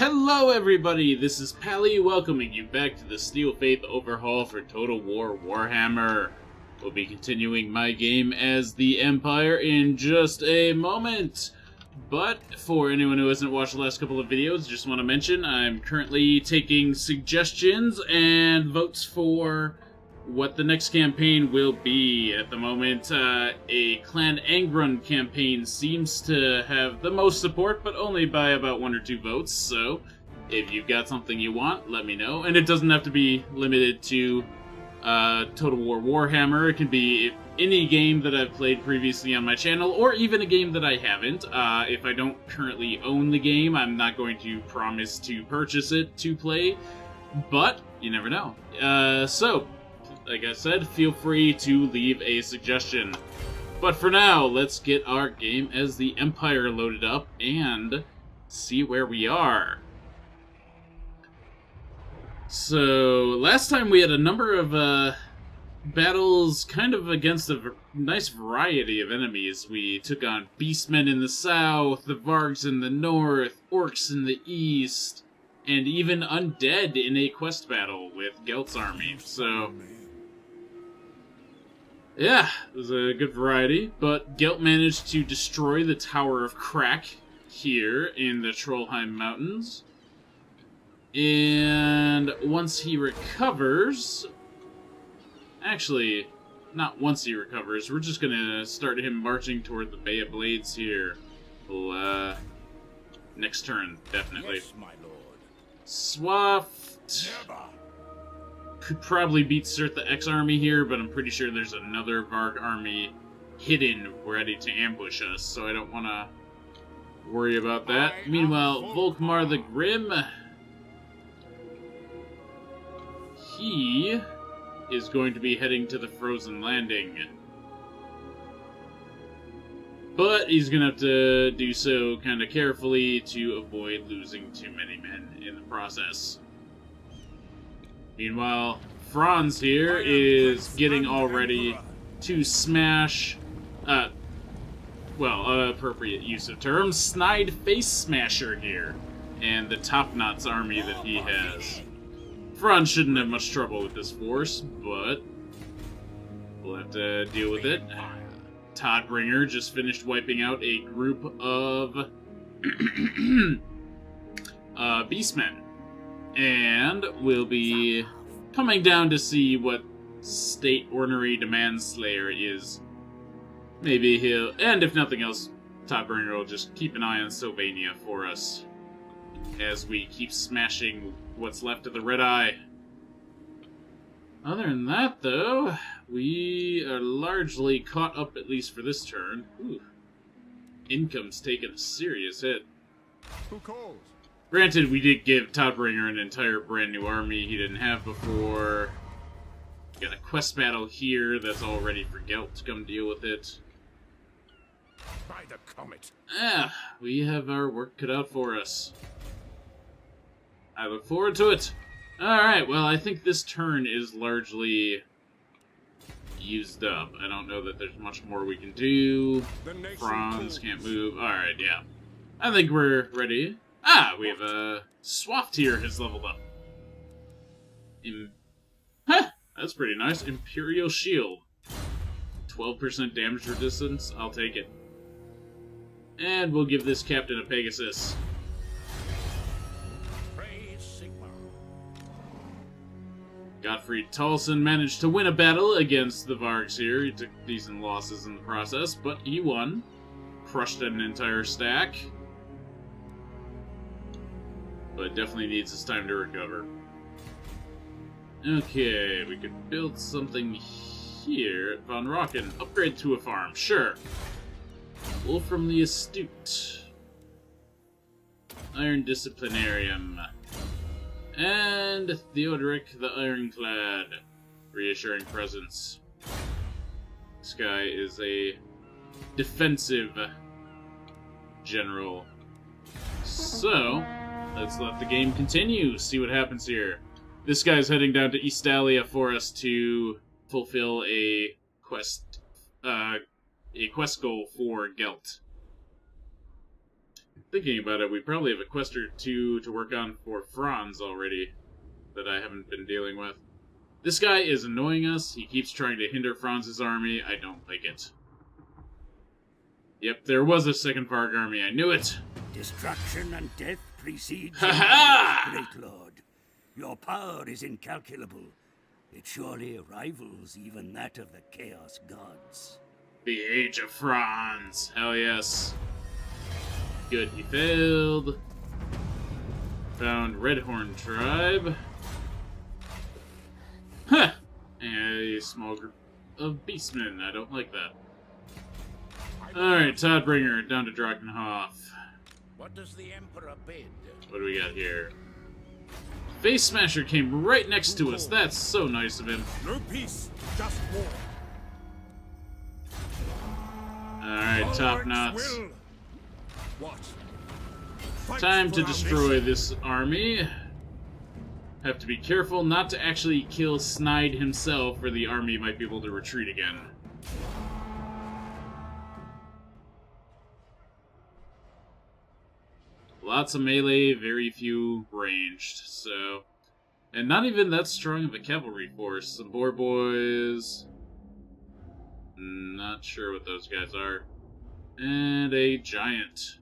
Hello everybody, this is Pally welcoming you back to the Steel Faith Overhaul for Total War Warhammer. We'll be continuing my game as the Empire in just a moment. But for anyone who hasn't watched the last couple of videos, just want to mention I'm currently taking suggestions and votes for what the next campaign will be. At the moment, a Clan Angron campaign seems to have the most support, but only by about 1 or 2 votes, so if you've got something you want, let me know. And it doesn't have to be limited to Total War Warhammer. It can be any game that I've played previously on my channel, or even a game that I haven't. If I don't currently own the game, I'm not going to promise to purchase it to play, but you never know. So, like I said, feel free to leave a suggestion. But for now, let's get our game as the Empire loaded up and see where we are. So, last time we had a number of battles kind of against a nice variety of enemies. We took on Beastmen in the south, the Vargs in the north, Orks in the east, and even Undead in a quest battle with Gelt's army. So, yeah, it was a good variety, but Gelt managed to destroy the Tower of Crack here in the Trollheim Mountains. And once he recovers... Actually, not once he recovers, we're just gonna start him marching toward the Bay of Blades here. We'll, next turn, definitely. Yes, my lord. Swaft... Could probably beat Cert the X army here, but I'm pretty sure there's another Varg army hidden, ready to ambush us, so I don't want to worry about that. Meanwhile, Volkmar the Grim, he is going to be heading to the Frozen Landing. But he's going to have to do so kind of carefully to avoid losing too many men in the process. Meanwhile, Franz here is getting all ready to smash, appropriate use of terms, Snide Face Smasher here, and the Top Knotz army that he has. Franz shouldn't have much trouble with this force, but we'll have to deal with it. Todbringer just finished wiping out a group of Beastmen. And we'll be coming down to see what State Ornery Demand Slayer is. Maybe he'll... And if nothing else, Todbringer will just keep an eye on Sylvania for us as we keep smashing what's left of the Red Eye. Other than that, though, we are largely caught up, at least for this turn. Ooh. Income's taken a serious hit. Who calls? Granted, we did give Todbringer an entire brand new army he didn't have before. Got a quest battle here that's all ready for Gelt to come deal with it. By the comet. We have our work cut out for us. I look forward to it. Alright, well, I think this turn is largely used up. I don't know that there's much more we can do. Franz can't move. Alright, yeah. I think we're ready. We have a Swaft here has leveled up. That's pretty nice. Imperial Shield. 12% damage resistance. I'll take it. And we'll give this captain a Pegasus. Gottfried Taalson managed to win a battle against the Vargs here. He took decent losses in the process, but he won. Crushed an entire stack. But definitely needs his time to recover. Okay, we could build something here at Von Rocken. Upgrade to a farm, sure. Wolfram the Astute. Iron Disciplinarium. And Theodoric the Ironclad. Reassuring presence. This guy is a defensive general. So, let's let the game continue, see what happens here. This guy's heading down to Eastalia for us to fulfill a quest goal for Gelt. thinking about it, we probably have a quest or two to work on for Franz already that I haven't been dealing with. This guy is annoying us. He keeps trying to hinder Franz's army. I don't like it. Yep, there was a second Varg army. I knew it. Destruction and death precedes Ha-ha! great lord. Your power is incalculable. It surely rivals even that of the Chaos Gods. The Age of Franz. Hell yes. Good, he failed. Found Redhorn tribe. Huh! A small group of beastmen. I don't like that. Alright, Toddbringer, down to Drakenhof. What does the Emperor bid? What do we got here? Face Smasher came right next to us. That's so nice of him. No peace, just war. Alright, top knots. Will. What? Fight Time for to our destroy nation. this army. Have to be careful not to actually kill Snide himself, or the army might be able to retreat again. Lots of melee, very few ranged, so... And not even that strong of a cavalry force. Some boar boys... Not sure what those guys are. And a giant.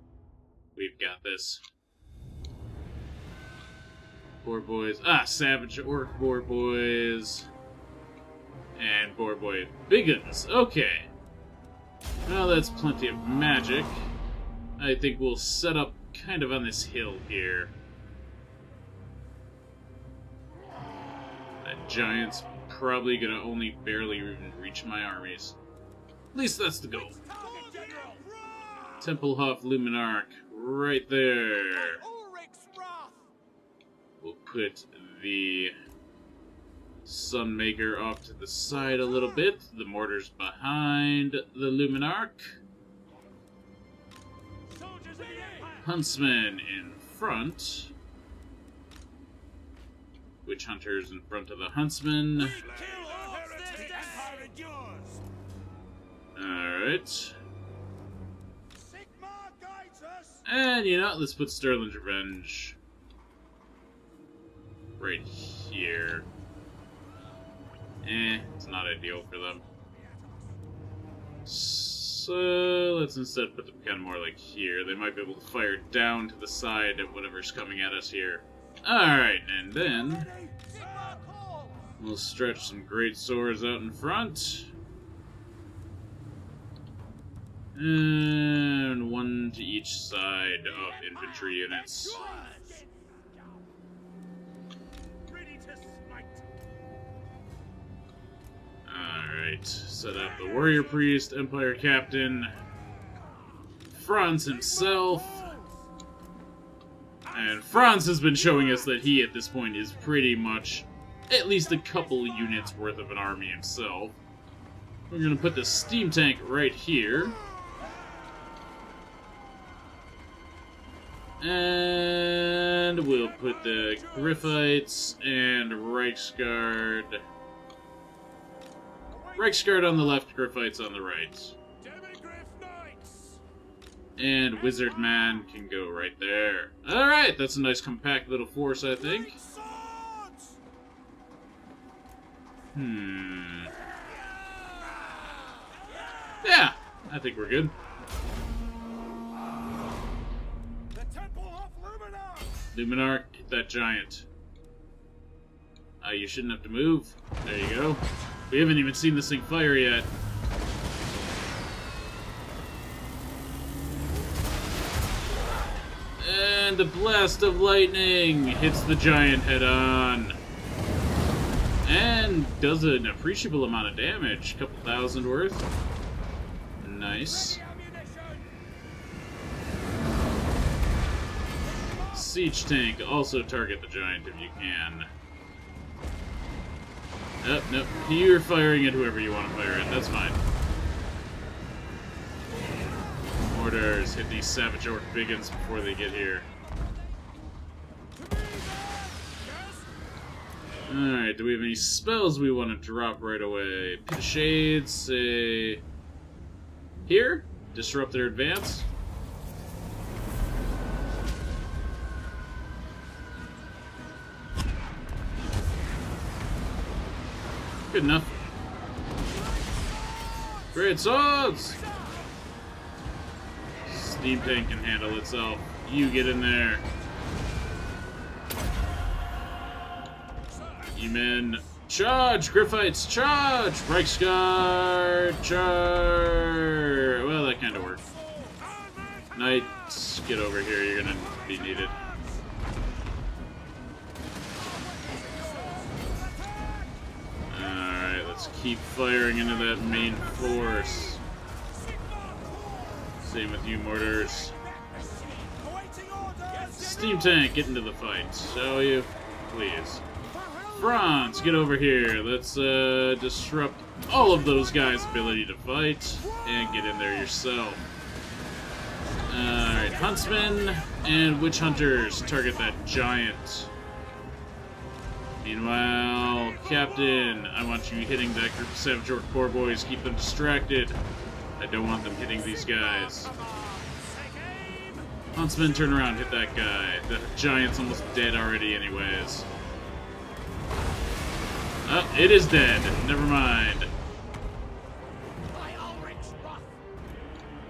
We've got this. Boar boys. Ah, savage orc boar boys. And boar boy biggins. Okay. Well, that's plenty of magic. I think we'll set up kind of on this hill here. That giant's probably gonna only barely even reach my armies. At least that's the goal. Templehof Luminarch, right there. We'll put the Sunmaker off to the side a little bit. The mortars behind the Luminarch. Huntsmen in front. Witch Hunters in front of the Huntsmen. Alright. And, you know, let's put Sterling's Revenge right here. It's not ideal for them. So, let's instead put them kind of more like here. They might be able to fire down to the side of whatever's coming at us here. Alright, and then we'll stretch some great swords out in front. And one to each side of infantry units. Alright, set up the Warrior Priest, Empire Captain, Franz himself. And Franz has been showing us that he, at this point, is pretty much at least a couple units worth of an army himself. We're gonna put the steam tank right here. And we'll put the Griffites and Reichsguard. Reichsguard on the left, Griffites on the right. And Wizard Man can go right there. Alright, that's a nice compact little force, I think. Yeah, I think we're good. Luminarch, hit that giant. You shouldn't have to move. There you go. We haven't even seen this thing fire yet. And a blast of lightning hits the giant head on. And does an appreciable amount of damage. A couple thousand worth. Nice. Siege tank, also target the giant if you can. Nope. You're firing at whoever you want to fire at. That's fine. Mortars, hit these savage orc biggins before they get here. Alright, do we have any spells we want to drop right away? Pit of Shades, say... Here? Disrupt their advance. Good enough. Great swords! Steam tank can handle itself. You get in there. You men, charge! Griffites, charge! Reichsguard, charge! Well, that kind of worked. Knights, get over here. You're gonna be needed. Alright, let's keep firing into that main force. Same with you, mortars. Steam tank, get into the fight, shall you? Please. Franz, get over here. Let's disrupt all of those guys' ability to fight and get in there yourself. Alright, huntsmen and witch hunters, target that giant. Meanwhile, Captain, I want you hitting that group of Savage Orc poor boys. Keep them distracted. I don't want them hitting these guys. Huntsman, turn around, hit that guy. That giant's almost dead already anyways. Oh, it is dead. Never mind.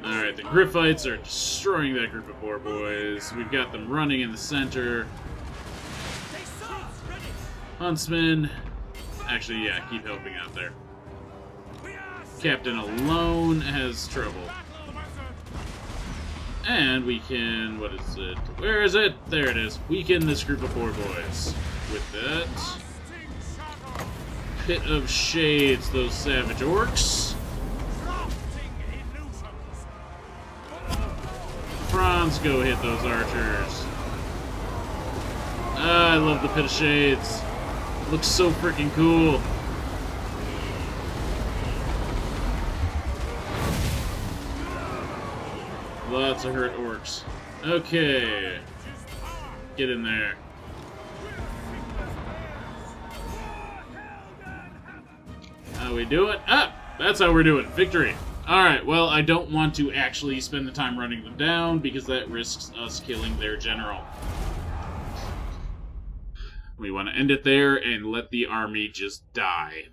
Alright, the Griffites are destroying that group of poor boys. We've got them running in the center. Huntsman. Actually, yeah, keep helping out there. Captain alone has trouble. And we can... what is it? Where is it? There it is. Weaken this group of poor boys. With that... Pit of Shades, those Savage Orcs. Franz, go hit those archers. Ah, I love the Pit of Shades. Looks so freaking cool. Lots of hurt orcs. Okay. Get in there. How we do it? Ah! That's how we're doing. Victory. Alright, well, I don't want to actually spend the time running them down because that risks us killing their general. We want to end it there and let the army just die.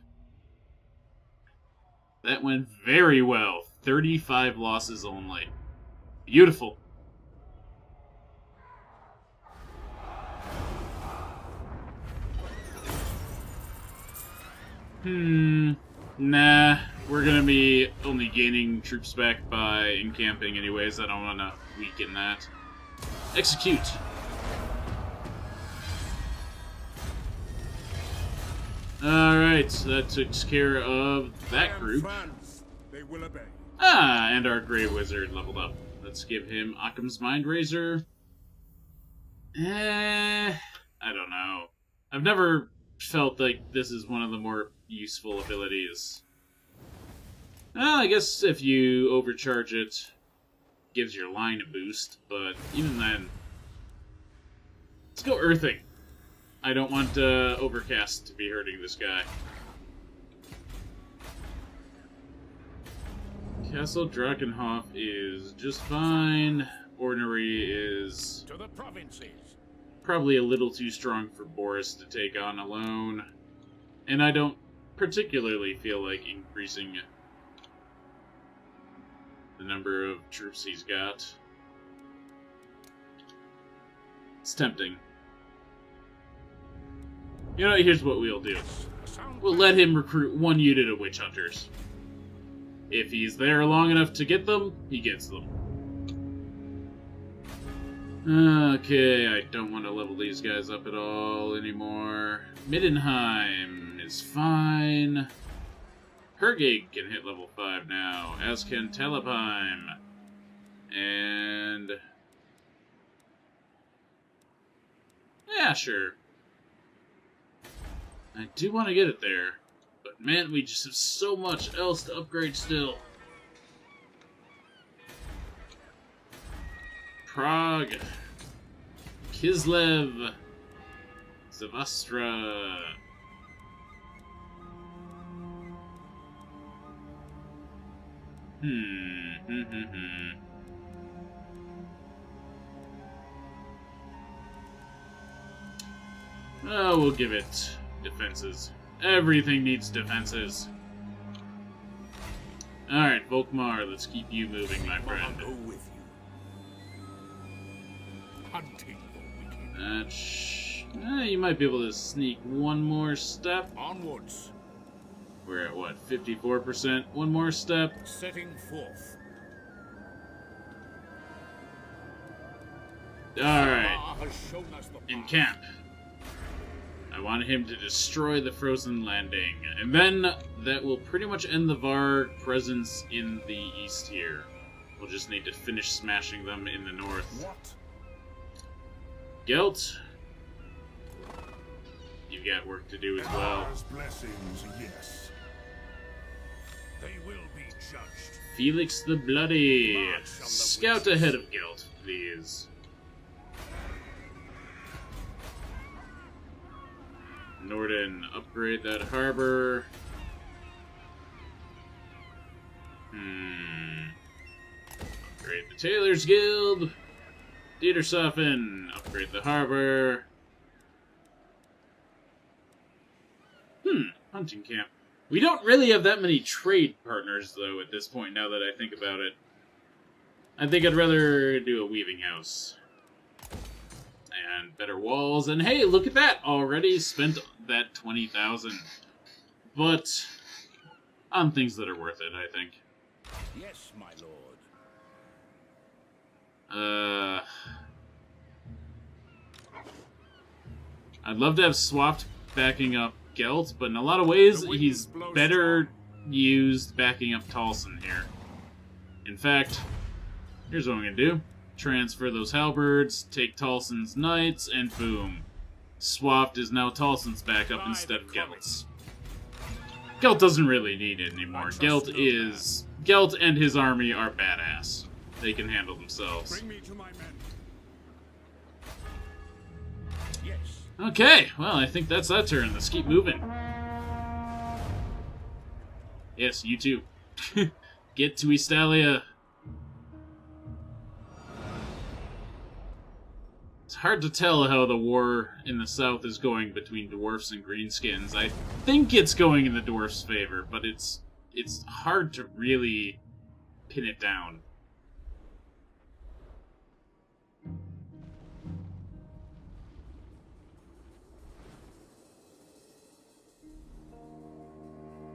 That went very well. 35 losses only. Beautiful. Nah. We're gonna be only gaining troops back by encamping anyways. I don't want to weaken that. Execute. Alright, that took care of that group. They will obey. Ah, and our Grey Wizard leveled up. Let's give him Occam's Mind Razor. I don't know. I've never felt like this is one of the more useful abilities. Well, I guess if you overcharge it, gives your line a boost, but even then... Let's go Earthing. I don't want Overcast to be hurting this guy. Castle Drakenhof is just fine. Ordinary is... To the provinces. Probably a little too strong for Boris to take on alone. And I don't particularly feel like increasing the number of troops he's got. It's tempting. You know, here's what we'll do. We'll let him recruit one unit of witch hunters. If he's there long enough to get them, he gets them. Okay, I don't want to level these guys up at all anymore. Middenheim is fine. Hergig can hit level 5 now, as can Talabheim. And... yeah, sure. I do want to get it there, but man, we just have so much else to upgrade still. Prague, Kislev, Zavastra. Oh, we'll give it defenses. Everything needs defenses. Alright, Volkmar, let's keep you moving, my I'll friend. go with you. Hunting the wicked. You might be able to sneak one more step. Onwards. We're at what, 54%? One more step. Setting forth. Alright, Ra has shown us the path. encamp. I want him to destroy the frozen landing. And then that will pretty much end the Varg presence in the east here. We'll just need to finish smashing them in the north. What? Gelt, you've got work to do as well. Empire's blessings, yes. They will be judged. Felix the Bloody. March on the Scout wings. ahead of Gelt, please. Norden, upgrade that harbor. Upgrade the Tailors Guild. Dietersofen, upgrade the harbor. Hunting camp. We don't really have that many trade partners, though, at this point, now that I think about it. I think I'd rather do a weaving house. And better walls, and hey, look at that! Already spent that 20,000. But on things that are worth it, I think. Yes, my lord. I'd love to have Swaft backing up Gelt, but in a lot of ways, The winds he's blow better used backing up Taalson here. In fact, here's what I'm gonna do. Transfer those halberds, take Taalson's knights, and boom. Swaft is now Taalson's backup instead of Gelt's. Gelt doesn't really need it anymore. Gelt and his army are badass. They can handle themselves. Bring me to my men. Yes. Okay, well, I think that's that turn. Let's keep moving. Yes, you too. Get to Estalia. It's hard to tell how the war in the south is going between dwarfs and greenskins. I think it's going in the dwarfs' favor, but it's hard to really pin it down.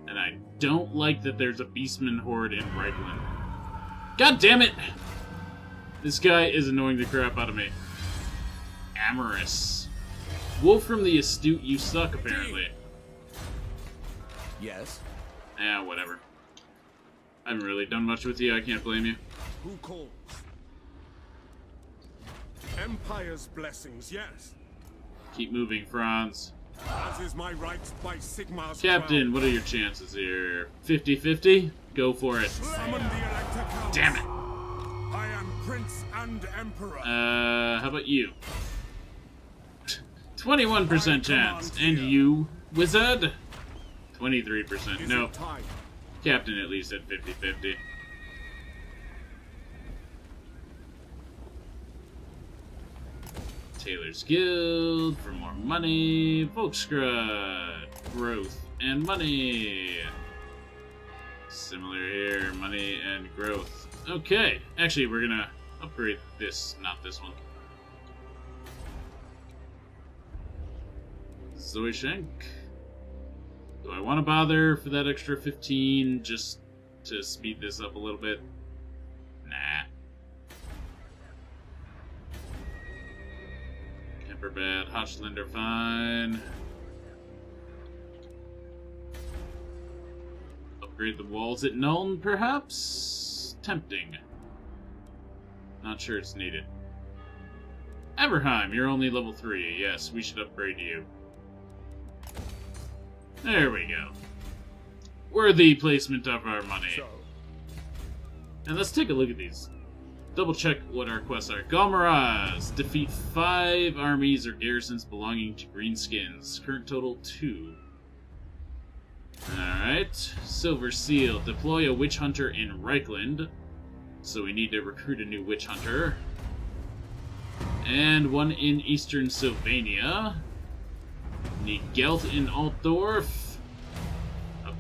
And I don't like that there's a Beastman horde in Reikland. God damn it! This guy is annoying the crap out of me. Amorous. Wolf from the Astute, you suck, apparently. Yes. Yeah, whatever. I haven't really done much with you, I can't blame you. Who calls? Empire's blessings, yes. Keep moving, Franz. As is my right by Sigmar's Captain, crown. what are your chances here? 50-50? Go for it. Summon the Elector Counts. Damn it! I am Prince and Emperor. How about you? 21% chance. And you, wizard? 23%. Is No. it time? Captain at least at 50-50. Tailor's Guild for more money. Volkskrad, growth and money. Similar here, money and growth. Okay, actually we're gonna upgrade this, not this one. Zoishenk. Do I want to bother for that extra 15 just to speed this up a little bit? Nah. Bad. Hochländer, fine. Upgrade the walls at Nuln, perhaps? Tempting. Not sure it's needed. Aberheim, you're only level 3. Yes, we should upgrade you. There we go. Worthy placement of our money. So, And let's take a look at these. Double check what our quests are. Galmaraz. Defeat 5 armies or garrisons belonging to Greenskins. Current total 2. Alright. Silver Seal. Deploy a witch hunter in Reikland. So we need to recruit a new witch hunter. And one in eastern Sylvania. Need Gelt in Altdorf.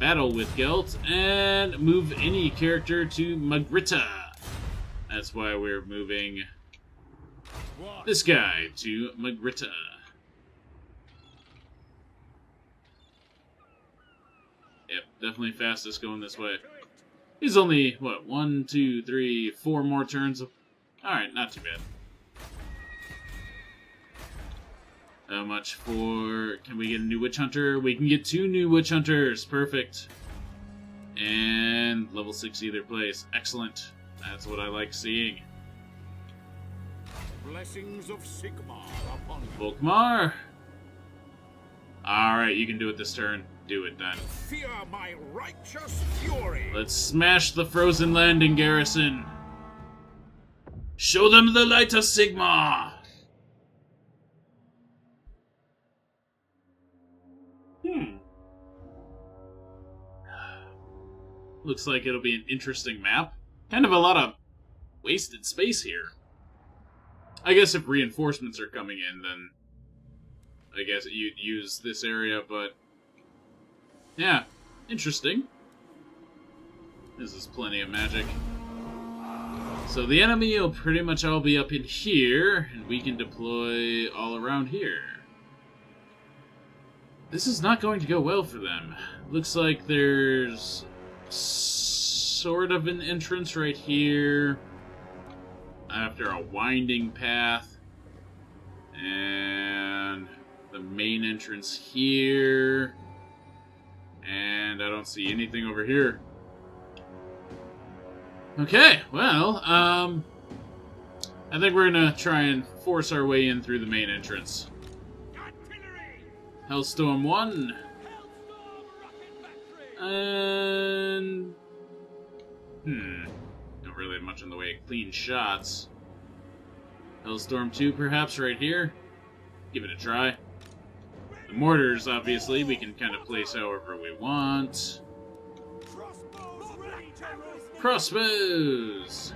battle with Gelt and move any character to Magritta. That's why we're moving this guy to Magritta. Yep, definitely fastest going this way. He's only, what, 1, 2, 3, 4 more turns. Alright, not too bad. How much for... Can we get a new Witch Hunter? We can get 2 new Witch Hunters. Perfect. And level 6 either place. Excellent. That's what I like seeing. Blessings of Sigmar upon you. Volkmar. Alright, you can do it this turn. Do it then. Fear my righteous fury. Let's smash the frozen landing garrison. Show them the light of Sigmar. Looks like it'll be an interesting map. Kind of a lot of wasted space here. I guess if reinforcements are coming in, then I guess you'd use this area, but yeah, interesting. This is plenty of magic. So the enemy will pretty much all be up in here, and we can deploy all around here. This is not going to go well for them. Looks like there's sort of an entrance right here after a winding path, and the main entrance here, and I don't see anything over here. Okay, well, I think we're gonna try and force our way in through the main entrance. Hellstorm 1. And... don't really have much in the way of clean shots. Hellstorm 2, perhaps, right here. Give it a try. The mortars, obviously, we can kind of place however we want. Crossbows!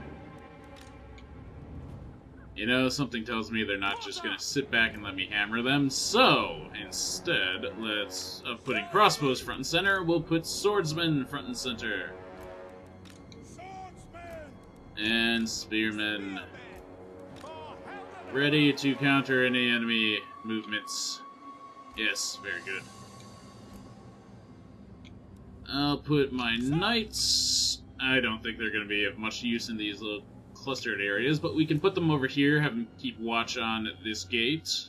You know, something tells me they're not just gonna sit back and let me hammer them, so instead, let's, of putting crossbows front and center, we'll put swordsmen front and center. And spearmen. Ready to counter any enemy movements. Yes, very good. I'll put my knights. I don't think they're going to be of much use in these little clustered areas, but we can put them over here, have them keep watch on this gate.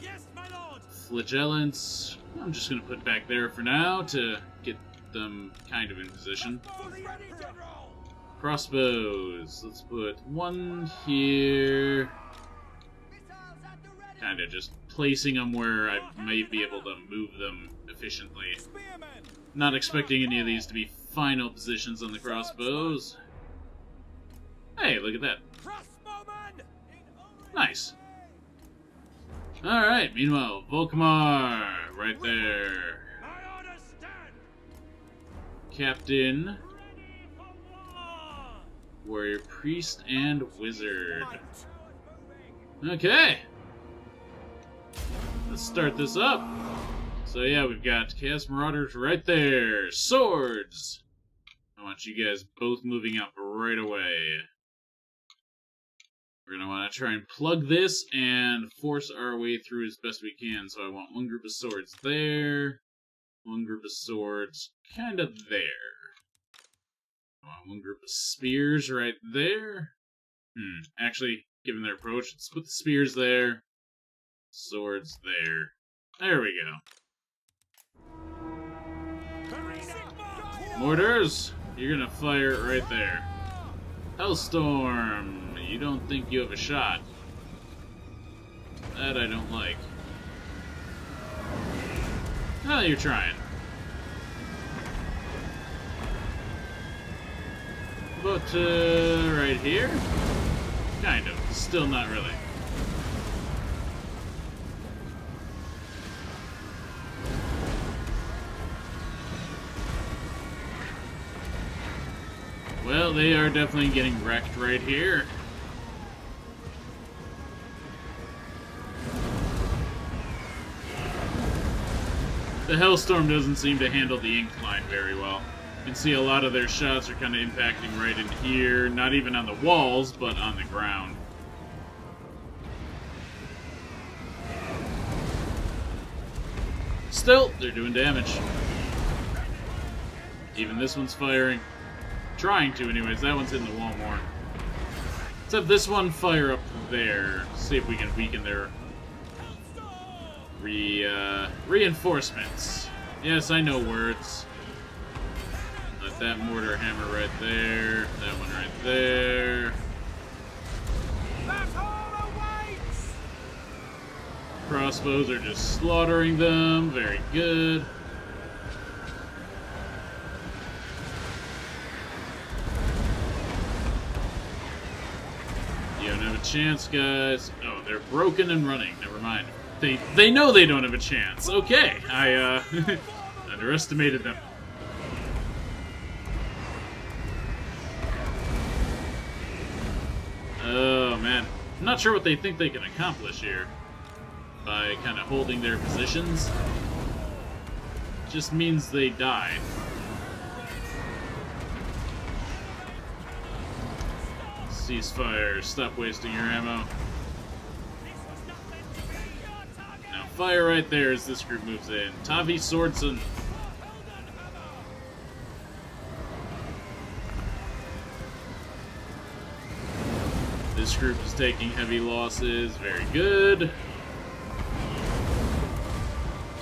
Yes, my lord. Flagellants, I'm just going to put back there for now to get them kind of in position. Crossbows, let's put one here. Kind of just placing them where I may be able to move them efficiently. Not expecting any of these to be final positions on the crossbows. Hey, look at that. Nice. Alright, meanwhile, Volkmar, right there. Captain, Warrior Priest, and Wizard. Okay. Let's start this up. So yeah, we've got Chaos Marauders right there. Swords! I want you guys both moving up right away. We're going to want to try and plug this and force our way through as best we can. So I want one group of swords there. One group of swords kind of there. I want one group of spears right there. Actually, given their approach, let's put the spears there. Swords there. There we go. Mortars, you're gonna fire it right there. Hellstorm, you don't think you have a shot. That I don't like. Oh, you're trying. But, right here? Kind of. Still not really. Well, they are definitely getting wrecked right here. The Hellstorm doesn't seem to handle the incline very well. You can see a lot of their shots are kind of impacting right in here, not even on the walls, but on the ground. Still, they're doing damage. Even this one's firing. Trying to, anyways. That one's hitting the wall more. Let's have this one fire up there. See if we can weaken their reinforcements. Yes, I know words. Let that mortar hammer right there. That one right there. Crossbows are just slaughtering them. Very good. You don't have a chance, guys. Oh, they're broken and running. Never mind. They know they don't have a chance. Okay, I underestimated them. Oh man, I'm not sure what they think they can accomplish here by kind of holding their positions. Just means they die. Ceasefire. Stop wasting your ammo. Now fire right there as this group moves in. Tavi Swordson. This group is taking heavy losses. Very good.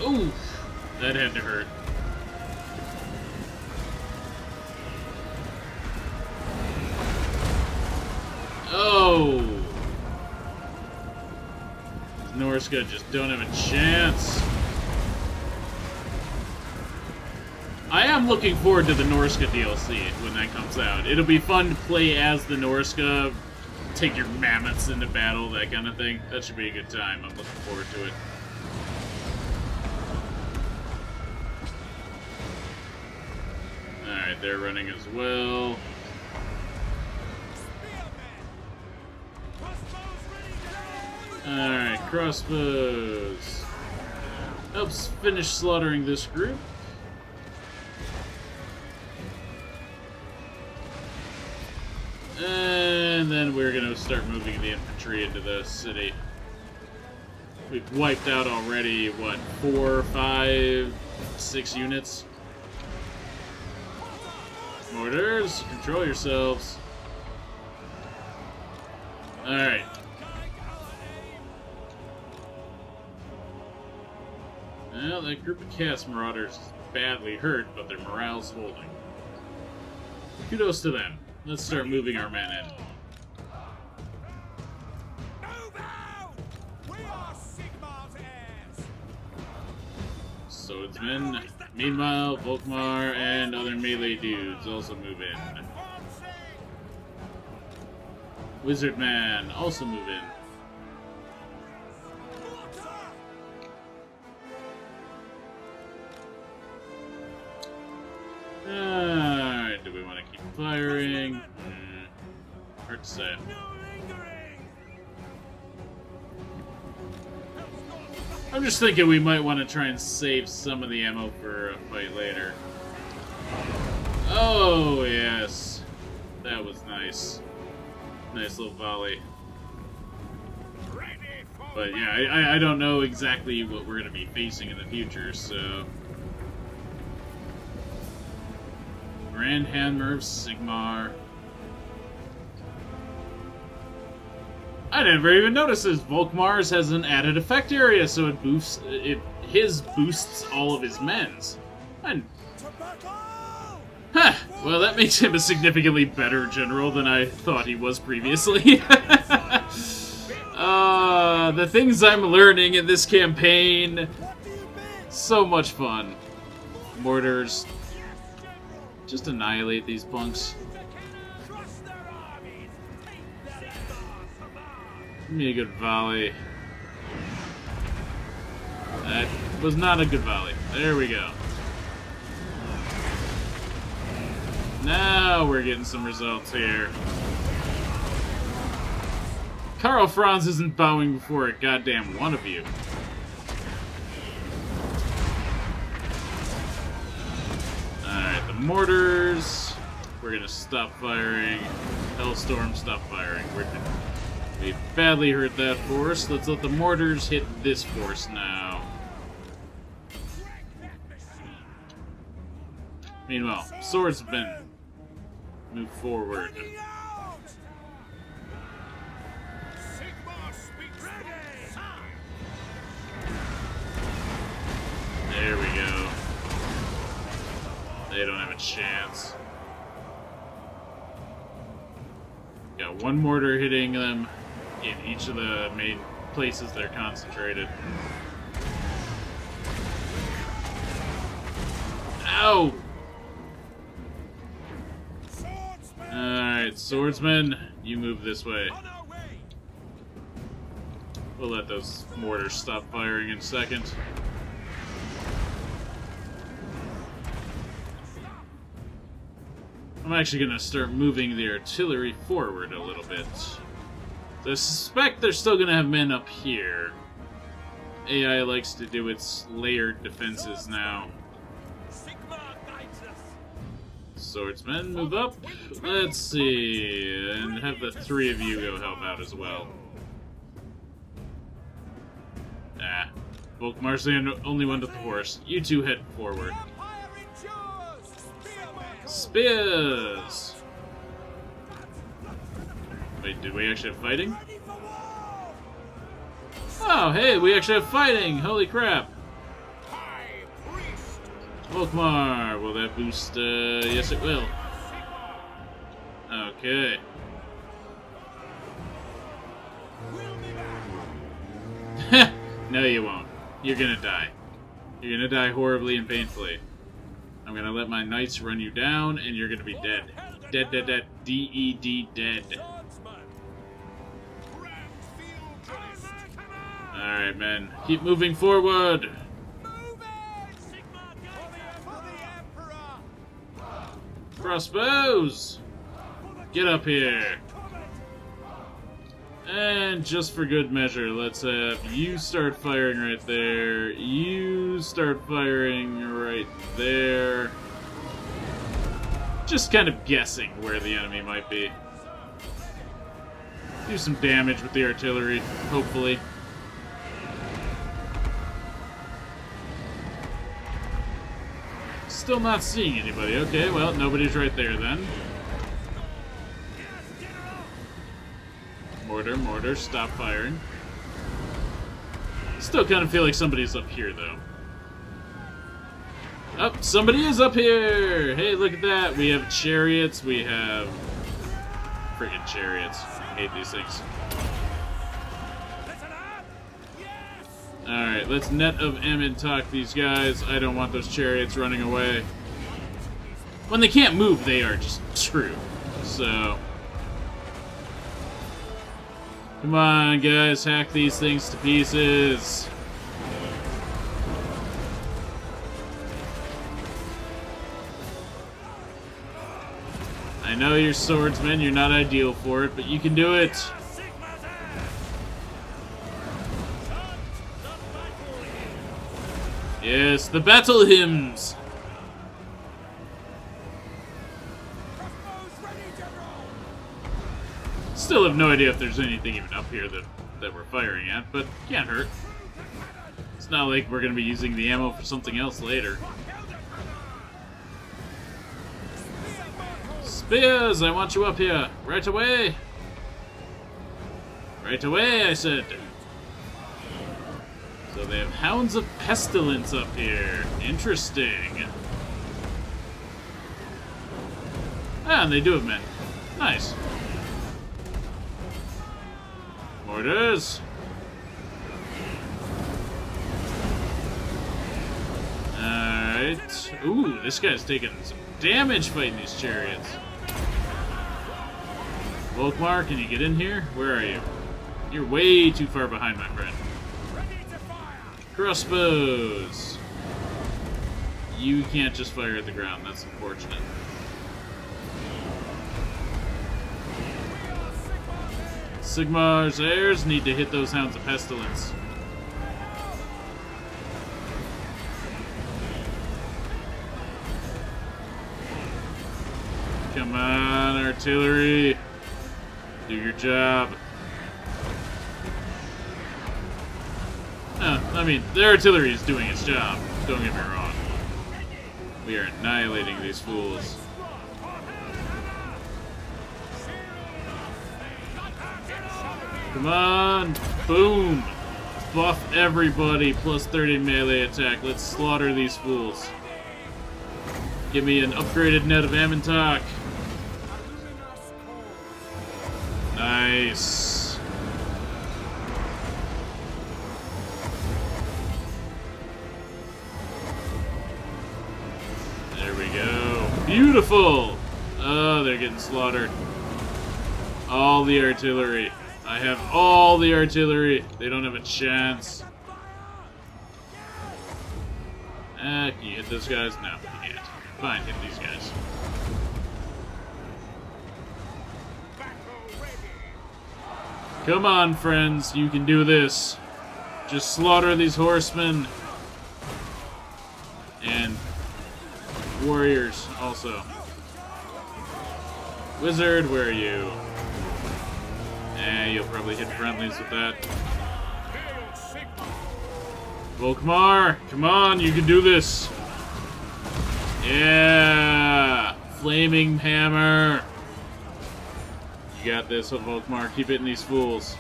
Ooh, that had to hurt. Oh! Norsca just don't have a chance. I am looking forward to the Norsca DLC when that comes out. It'll be fun to play as the Norsca, take your mammoths into battle, that kind of thing. That should be a good time. I'm looking forward to it. Alright, they're running as well. Alright, crossbows. Helps finish slaughtering this group. And then we're gonna start moving the infantry into the city. We've wiped out already, what, 4, 5, 6 units? Mortars, control yourselves. Alright. Well, that group of Chaos Marauders is badly hurt, but their morale's holding. Kudos to them. Let's start moving our men in. Swordsmen. Meanwhile, Volkmar and other melee dudes also move in. Wizardman also move in. Alright, do we want to keep firing? Hard to say. I'm just thinking we might want to try and save some of the ammo for a fight later. Oh, yes. That was nice. Nice little volley. But yeah, I don't know exactly what we're going to be facing in the future, so... Grand Hammer of Sigmar. I never even noticed this. Volkmar's has an added effect area, so it boosts boosts all of his men's. Huh. Well, that makes him a significantly better general than I thought he was previously. The things I'm learning in this campaign. So much fun. Mortars. Just annihilate these punks. Give me a good volley. That was not a good volley. There we go. Now we're getting some results here. Karl Franz isn't bowing before a goddamn one of you. mortars. We're gonna stop firing. Hellstorm, stop firing. We badly hurt that force. Let's let the mortars hit this force now. Meanwhile, swordsmen, move forward. There we go. They don't have a chance. Got one mortar hitting them in each of the main places they're concentrated. Ow! Alright, swordsmen, you move this way. We'll let those mortars stop firing in a second. I'm actually going to start moving the artillery forward a little bit. So I suspect they're still going to have men up here. AI likes to do its layered defenses now. Swordsmen, move up. Let's see. And have the three of you go help out as well. Ah. Volkmar's the only one with the horse. You two head forward. Spears! Wait, did we actually have fighting? Oh, hey, we actually have fighting! Holy crap! Volkmar, will that boost? Yes, it will. Okay. No, you won't. You're gonna die. You're gonna die horribly and painfully. I'm gonna let my knights run you down, and you're gonna be dead. Dead, dead, dead. D-E-D, dead. Alright, men. Keep moving forward! Crossbows! Get up here! And just for good measure, let's have you start firing right there. You start firing right there. Just kind of guessing where the enemy might be. Do some damage with the artillery, hopefully. Still not seeing anybody. Okay, well, nobody's right there then. Mortar, mortar, stop firing. Still kind of feel like somebody's up here, though. Oh, somebody is up here! Hey, look at that. We have chariots. We have... friggin' chariots. I hate these things. Alright, let's net of M and talk these guys. I don't want those chariots running away. When they can't move, they are just screwed. So... come on, guys, hack these things to pieces. I know you're swordsmen, you're not ideal for it, but you can do it. Yes, the battle hymns. Still have no idea if there's anything even up here that we're firing at, but can't hurt. It's not like we're going to be using the ammo for something else later. Spears, I want you up here. Right away. Right away, I said. So they have Hounds of Pestilence up here. Interesting. Ah, and they do have men. Nice. Mortars. Alright. Ooh, this guy's taking some damage fighting these chariots. Volkmar, can you get in here? Where are you? You're way too far behind, my friend. Crossbows. You can't just fire at the ground. That's unfortunate. Sigmar's heirs need to hit those Hounds of Pestilence. Come on, artillery. Do your job. I mean, the artillery is doing its job. Don't get me wrong. We are annihilating these fools. Come on! Boom! Buff everybody, plus 30 melee attack. Let's slaughter these fools. Give me an upgraded net of Ammontok. Nice. There we go. Beautiful! Oh, they're getting slaughtered. All the artillery. I have all the artillery. They don't have a chance. Can you hit those guys? No, you can't. Fine, hit these guys. Come on, friends. You can do this. Just slaughter these horsemen. And warriors, also. Wizard, where are you? You'll probably hit friendlies with that. Volkmar, come on, you can do this. Yeah! Flaming hammer. You got this, Volkmar. Keep hitting these fools.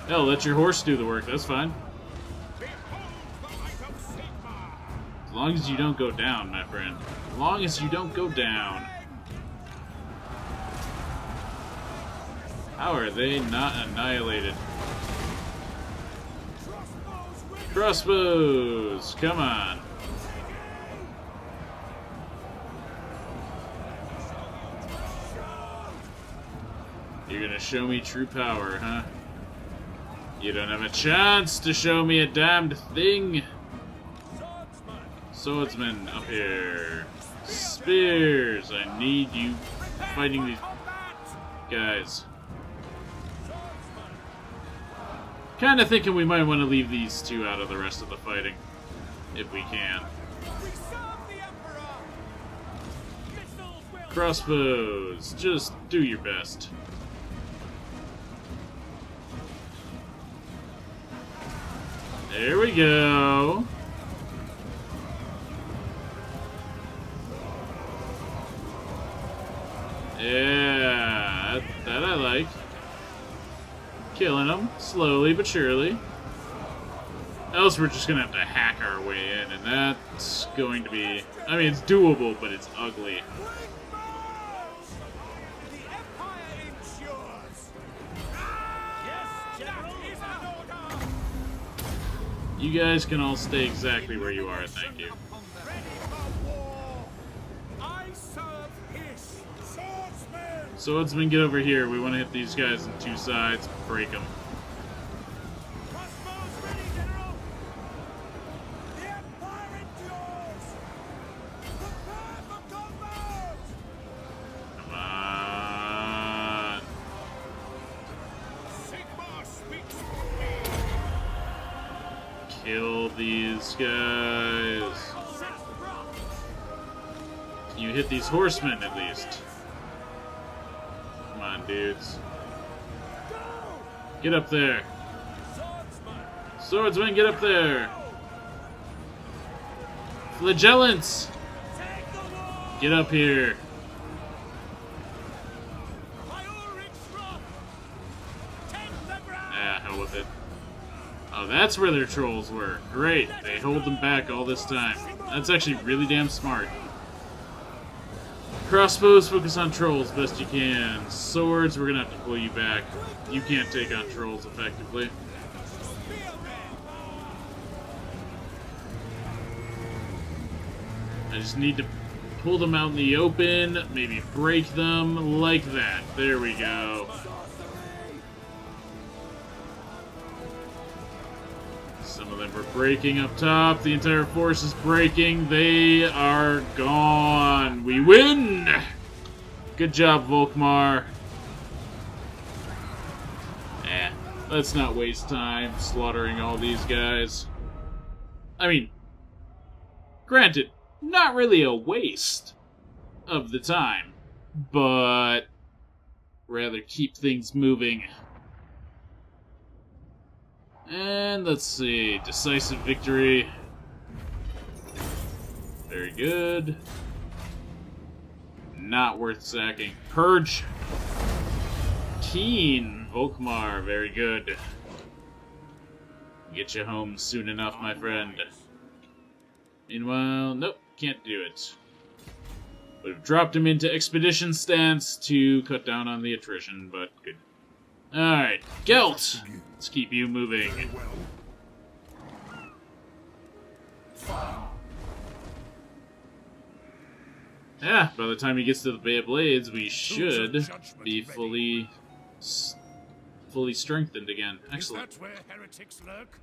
Hell, let your horse do the work. That's fine. As long as you don't go down, my friend. As long as you don't go down. How are they not annihilated? Crossbows! Come on. You're gonna show me true power, huh? You don't have a chance to show me a damned thing! Swordsman up here. Spears! I need you fighting these guys. Kinda thinking we might want to leave these two out of the rest of the fighting. If we can. Crossbows. Just do your best. There we go. Yeah, that I like. Killing them, slowly but surely. Else we're just gonna have to hack our way in, and that's going to be... I mean, it's doable, but it's ugly. You guys can all stay exactly where you are, thank you. Swordsman, get over here. We want to hit these guys on two sides, break them. Come on. Kill these guys. Can you hit these horsemen at least? Come on, dudes. Get up there. Swordsman, get up there. Flagellants! Get up here. Ah, hell with it. Oh, that's where their trolls were. Great. They hold them back all this time. That's actually really damn smart. Crossbows, focus on trolls best you can. Swords, we're gonna have to pull you back. You can't take on trolls effectively. I just need to pull them out in the open, maybe break them like that. There we go. Some of them are breaking up top. The entire force is breaking. They are gone. We win! Good job, Volkmar. Let's not waste time slaughtering all these guys. I mean, granted, not really a waste. of the time, but rather keep things moving. And let's see, decisive victory. Very good. Not worth sacking. Purge. Keen. Volkmar, very good. Get you home soon enough, my friend. Meanwhile, nope, can't do it. Would have dropped him into expedition stance to cut down on the attrition, but good. Alright, Gelt! Let's keep you moving. Yeah, by the time he gets to the Bay of Blades, we should be fully strengthened again. Excellent. Is that where heretics lurk?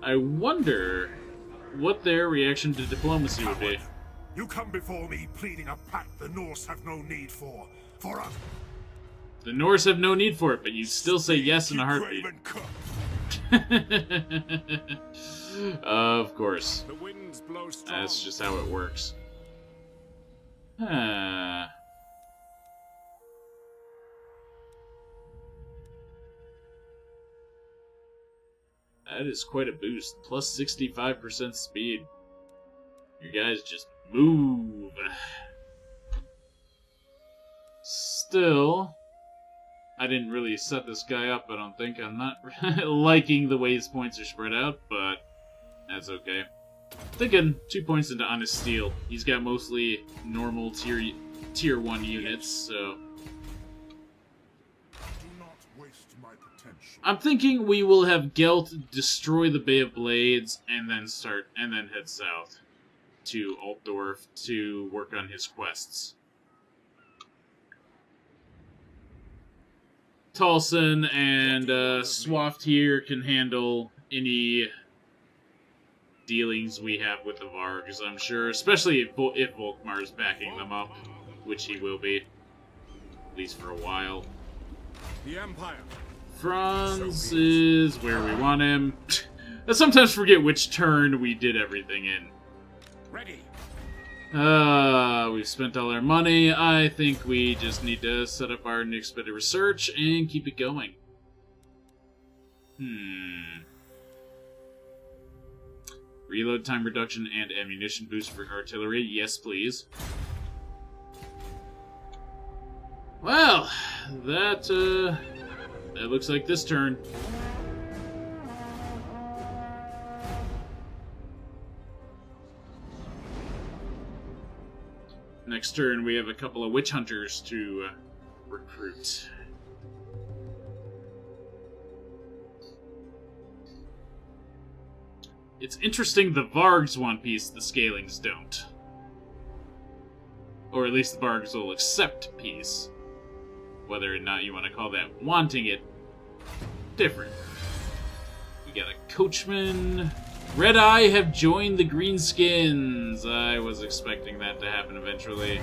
I wonder what their reaction to diplomacy would be. You come before me pleading a pact the Norse have no need for us. The Norse have no need for it, but you'd still say yes in a heartbeat. Of course. The winds blow strong. That's just how it works. That is quite a boost. Plus 65% speed. You guys just move. Still, I didn't really set this guy up, I don't think. I'm not liking the way his points are spread out, but that's okay. Thinking 2 points into Honest Steel. He's got mostly normal tier 1 units, so... I'm thinking we will have Gelt destroy the Bay of Blades and then head south to Altdorf to work on his quests. Taalson and Swaft here can handle any dealings we have with the Vargs, I'm sure, especially if Volkmar is backing them up, which he will be, at least for a while. The Empire. Franz is where we want him. I sometimes forget which turn we did everything in. Ready. We've spent all our money. I think we just need to set up our next bit of research and keep it going. Reload time reduction and ammunition boost for artillery. Yes, please. Well, that looks like this turn. Next turn, we have a couple of witch hunters to recruit. It's interesting the Vargs want peace, the Scalings don't. Or at least the Vargs will accept peace. Whether or not you want to call that wanting it, different. We got a coachman. Red Eye have joined the Greenskins. I was expecting that to happen eventually.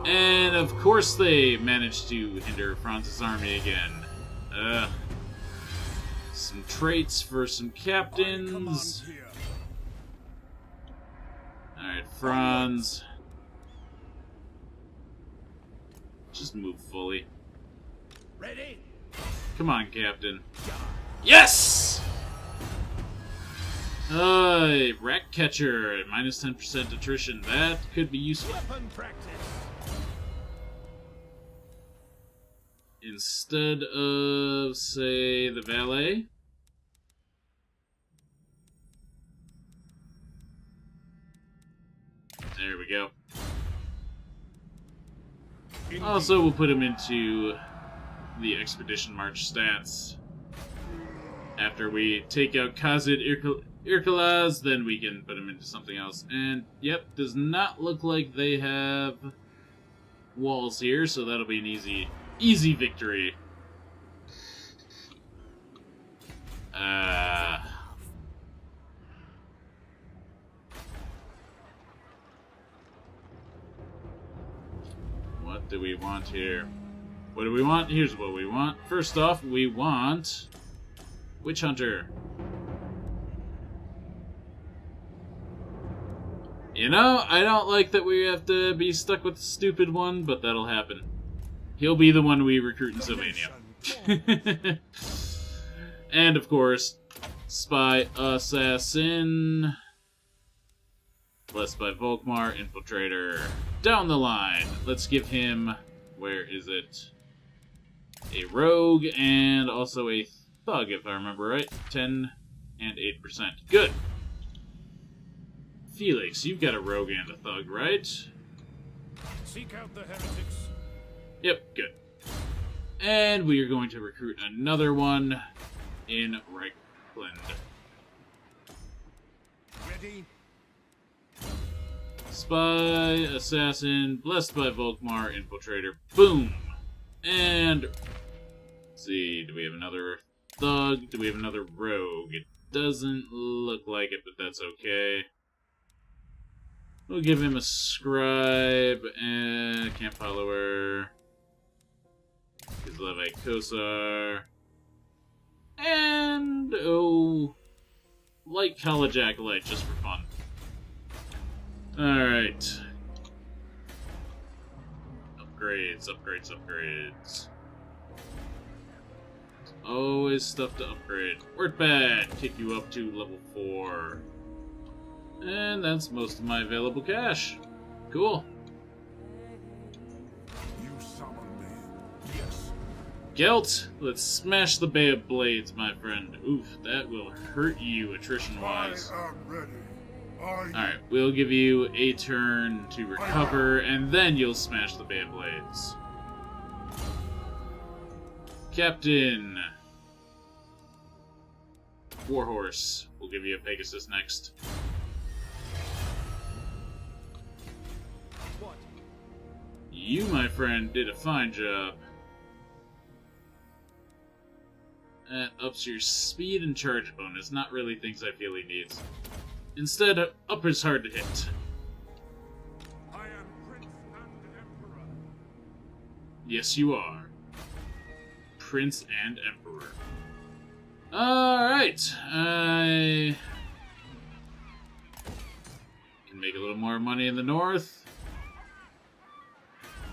And of course they managed to hinder Franz's army again. Some traits for some captains. Alright, Franz. Just move fully. Ready. Come on, Captain. Yes! Rat Catcher, minus 10% attrition. That could be useful. Weapon practice. Instead of, say, the Valet. There we go. Also, we'll put him into the Expedition March stats. After we take out Khazid Irkulaz, then we can put him into something else. And, yep, does not look like they have walls here, so that'll be an easy victory. What do we want here? What do we want? Here's what we want. First off, we want Witch Hunter. You know, I don't like that we have to be stuck with the stupid one, but that'll happen. He'll be the one we recruit in Sylvania. And, of course, Spy Assassin. Blessed by Volkmar, Infiltrator. Down the line. Let's give him... Where is it? A Rogue and also a Thug, if I remember right. 10 and 8%. Good. Felix, you've got a Rogue and a Thug, right? Seek out the heretics. Yep, good. And we are going to recruit another one in Reichland. Ready? Spy, Assassin, Blessed by Volkmar, Infiltrator, boom! And, let's see, do we have another Thug? Do we have another Rogue? It doesn't look like it, but that's okay. We'll give him a Scribe, and Camp Follower, his Levite Kosar, and, oh, Light College Acolyte, just for fun. Alright. Upgrades, upgrades, upgrades. Always stuff to upgrade. Work bad! Kick you up to level 4. And that's most of my available cash. Cool. You summoned me. Yes. Gelt, let's smash the Bay of Blades, my friend. Oof, that will hurt you attrition-wise. I am ready. Alright, we'll give you a turn to recover, and then you'll smash the Bay of Blades. Captain. Warhorse. We'll give you a Pegasus next. What? You, my friend, did a fine job. That ups your speed and charge bonus. Not really things I feel he needs. Instead, up is hard to hit. I am Prince and Emperor. Yes, you are. Prince and Emperor. Alright. I can make a little more money in the north.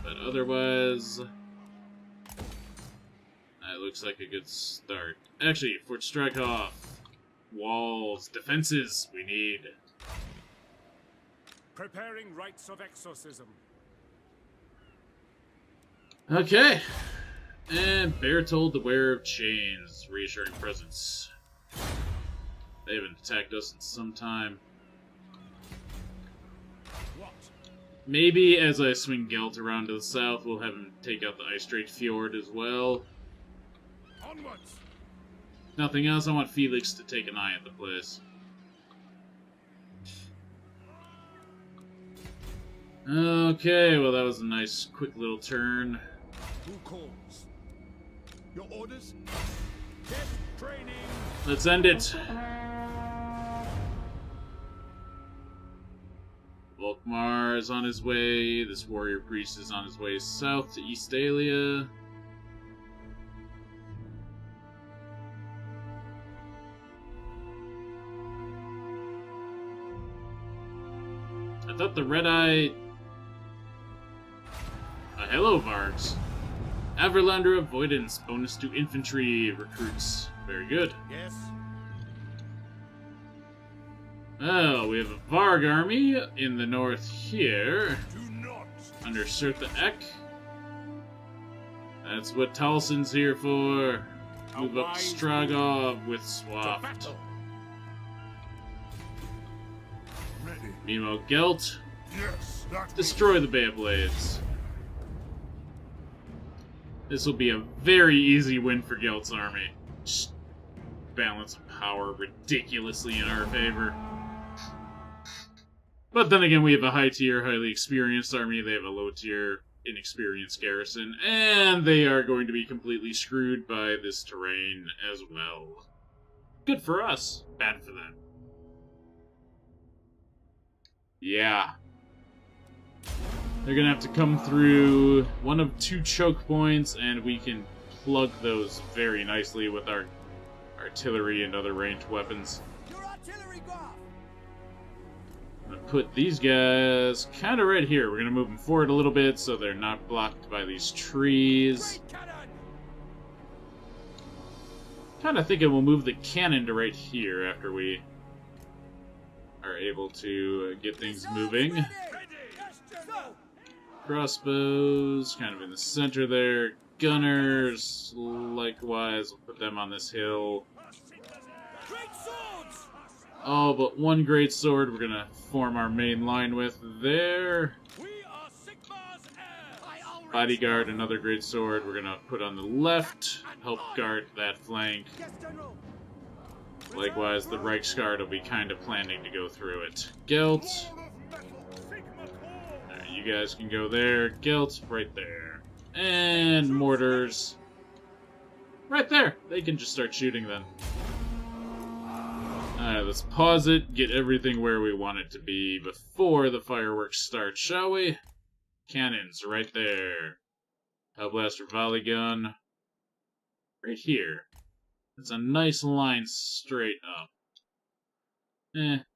But otherwise, that looks like a good start. Actually, Fort Straghov. Walls, defenses, we need. Preparing rites of exorcism. Okay. And Bertold the Wearer of Chains, reassuring presence. They haven't attacked us in some time. What? Maybe as I swing Gelt around to the south, we'll have him take out the Ice Strait Fjord as well. Onwards. Nothing else, I want Felix to take an eye at the place. Okay, well that was a nice quick little turn. Who calls? Your orders? Get training. Let's end it. Volkmar is on his way. This warrior priest is on his way south to Eastalia. I thought the red-eye... hello, Vargs. Averlander Avoidance, bonus to infantry recruits. Very good. Yes. Oh, we have a Varg army in the north here, Do not. under Sertha Ek. That's what Taalson's here for. Move up Straghov with Swaft. Battle. Ready. Meanwhile, Gelt, Yes. That destroy the Bay of Blades. This will be a very easy win for Gelt's army. Just balance of power ridiculously in our favor. But then again, we have a high-tier, highly experienced army. They have a low-tier, inexperienced garrison. And they are going to be completely screwed by this terrain as well. Good for us. Bad for them. Yeah. They're gonna have to come through one of two choke points, and we can plug those very nicely with our artillery and other ranged weapons. Your artillery, Goff! I'm gonna put these guys kind of right here. We're gonna move them forward a little bit so they're not blocked by these trees. Kind of thinking we'll move the cannon to right here after we are able to get things moving. Crossbows, kind of in the center there. Gunners, likewise, we'll put them on this hill. Oh, but one great sword we're gonna form our main line with there. Bodyguard, another great sword we're gonna put on the left, help guard that flank. Likewise, the Reichsguard will be kind of planning to go through it. Gelt. Alright, you guys can go there. Gelt, right there. And mortars. Right there! They can just start shooting then. Alright, let's pause it, get everything where we want it to be before the fireworks start, shall we? Cannons, right there. Hellblaster volley gun. Right here. It's a nice line straight up.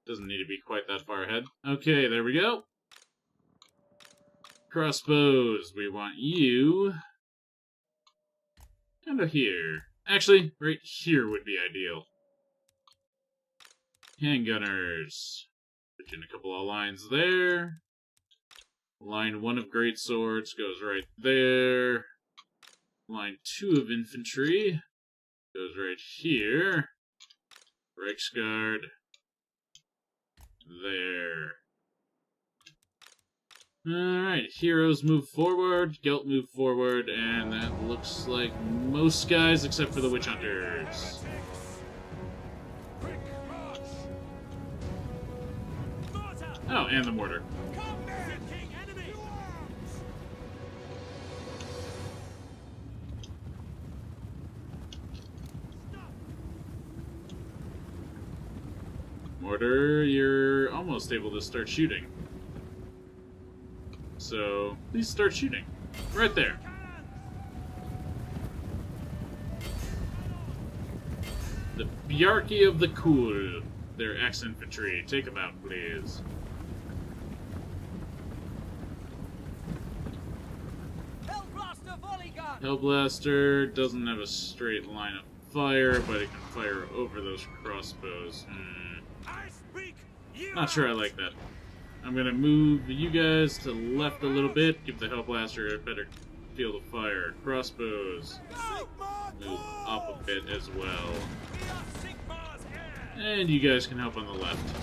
Doesn't need to be quite that far ahead. Okay, there we go. Crossbows, we want you kind of here. Actually, right here would be ideal. Handgunners. Put you in a couple of lines there. Line 1 of great swords goes right there. Line 2 of infantry goes right here. Reichsguard. There. Alright, heroes move forward, Gelt move forward, and that looks like most guys except for the witch hunters. Oh, and the mortar. Mortar, you're almost able to start shooting. So, please start shooting. Right there. The Bjarki of the Cool. They're ex-infantry. Take them out, please. Hellblaster doesn't have a straight line of fire, but it can fire over those crossbows. Not sure I like that. I'm gonna move you guys to the left a little bit, give the Hellblaster a better field of fire. Crossbows move up a bit as well. And you guys can help on the left.